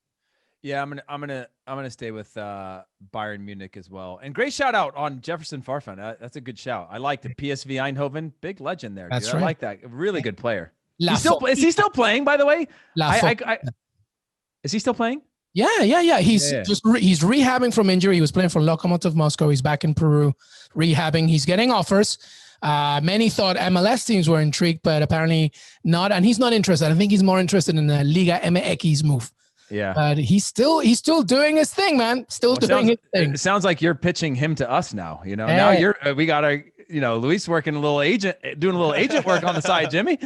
Yeah, I'm gonna stay with Bayern Munich as well. And great shout out on Jefferson Farfan. That's a good shout. I liked it. PSV Eindhoven, big legend there. That's dude. right. I like that. Really good player. Is Is he still playing? By the way, is he still playing? Yeah. He's rehabbing from injury. He was playing for Lokomotiv Moscow. He's back in Peru, rehabbing. He's getting offers. Many thought MLS teams were intrigued, but apparently not. And he's not interested. I think he's more interested in the Liga MX move. Yeah, but he's still doing his thing, man. Doing his thing. It sounds like you're pitching him to us now. Now we got our. Luis doing a little agent work on the side, Jimmy.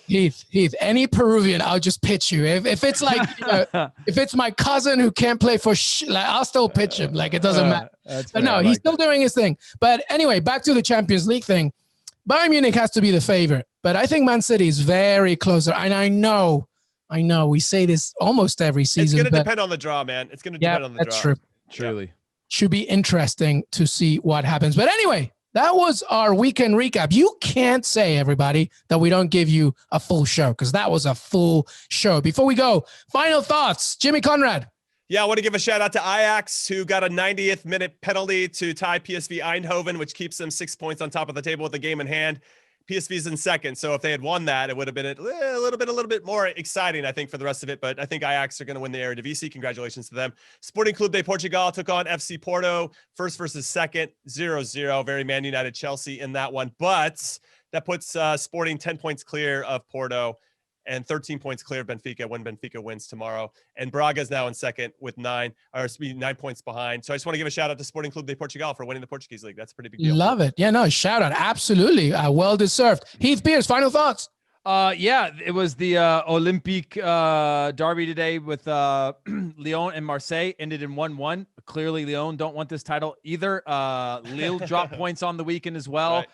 Heath, any Peruvian, I'll just pitch you. If it's like, if it's my cousin who can't play for, I'll still pitch him. Like, it doesn't matter. But no, he's still doing his thing. But anyway, back to the Champions League thing. Bayern Munich has to be the favorite, but I think Man City is very close. And I know we say this almost every season. It's going to depend on the draw, man. It's going to depend on the draw. That's true. Truly. Yeah. Should be interesting to see what happens. But anyway, that was our weekend recap. You can't say, everybody, that we don't give you a full show, because that was a full show. Before we go, final thoughts. Jimmy Conrad. Yeah, I want to give a shout out to Ajax, who got a 90th minute penalty to tie PSV Eindhoven, which keeps them 6 points on top of the table with the game in hand. PSV's in second, so if they had won that, it would have been a little bit more exciting, I think, for the rest of it. But I think Ajax are going to win the Eredivisie. Congratulations to them. Sporting Clube de Portugal took on FC Porto, first versus second, 0-0. Very Man United Chelsea in that one, but that puts Sporting 10 points clear of Porto and 13 points clear of Benfica when Benfica wins tomorrow. And Braga is now in second with 9 points behind. So I just want to give a shout out to Sporting Clube de Portugal for winning the Portuguese league. That's a pretty big deal. Love it. Yeah, no, shout out. Absolutely. Well deserved. Heath Pearce, final thoughts. Yeah, it was the Olympique derby today with Lyon and Marseille, ended in 1-1. Clearly, Lyon don't want this title either. Lille dropped points on the weekend as well. Right.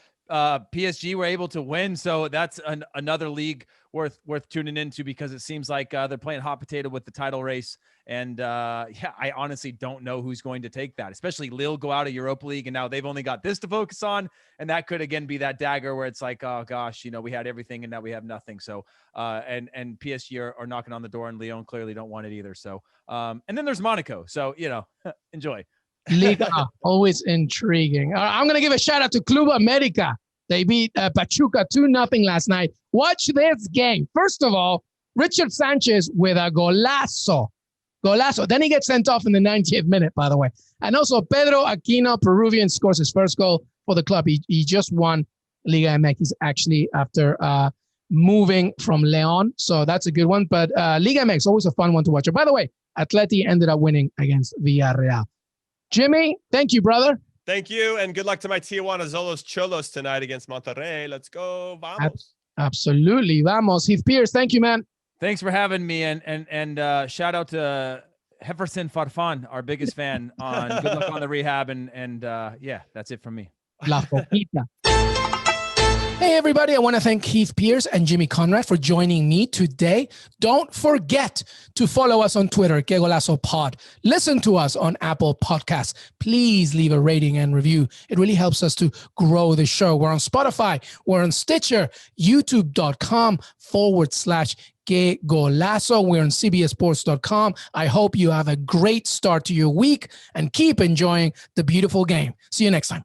PSG were able to win, so that's another league worth tuning into, because it seems like they're playing hot potato with the title race. And I honestly don't know who's going to take that, especially Lille go out of Europa League, and now they've only got this to focus on, and that could again be that dagger where it's like, oh gosh, we had everything and now we have nothing. So and PSG are knocking on the door, and Lyon clearly don't want it either. So and then there's Monaco, so enjoy. Liga, always intriguing. I'm going to give a shout out to Club America. They beat Pachuca 2-0 last night. Watch this game. First of all, Richard Sanchez with a golazo. Then he gets sent off in the 90th minute, by the way. And also Pedro Aquino, Peruvian, scores his first goal for the club. He just won Liga MX actually after moving from León. So that's a good one. But Liga MX, always a fun one to watch. And by the way, Atleti ended up winning against Villarreal. Jimmy, thank you, brother. Thank you, and good luck to my Tijuana Zolos Cholos tonight against Monterrey. Let's go, vamos. Absolutely, vamos. Heath Pearce, thank you, man. Thanks for having me, and shout out to Jefferson Farfan, our biggest fan. On good luck on the rehab, and yeah, that's it from me. La Foquita. Hey, everybody. I want to thank Heath Pearce and Jimmy Conrad for joining me today. Don't forget to follow us on Twitter, Qué Golazo Pod. Listen to us on Apple Podcasts. Please leave a rating and review. It really helps us to grow the show. We're on Spotify. We're on Stitcher, youtube.com/Qué Golazo. We're on cbsports.com. I hope you have a great start to your week and keep enjoying the beautiful game. See you next time.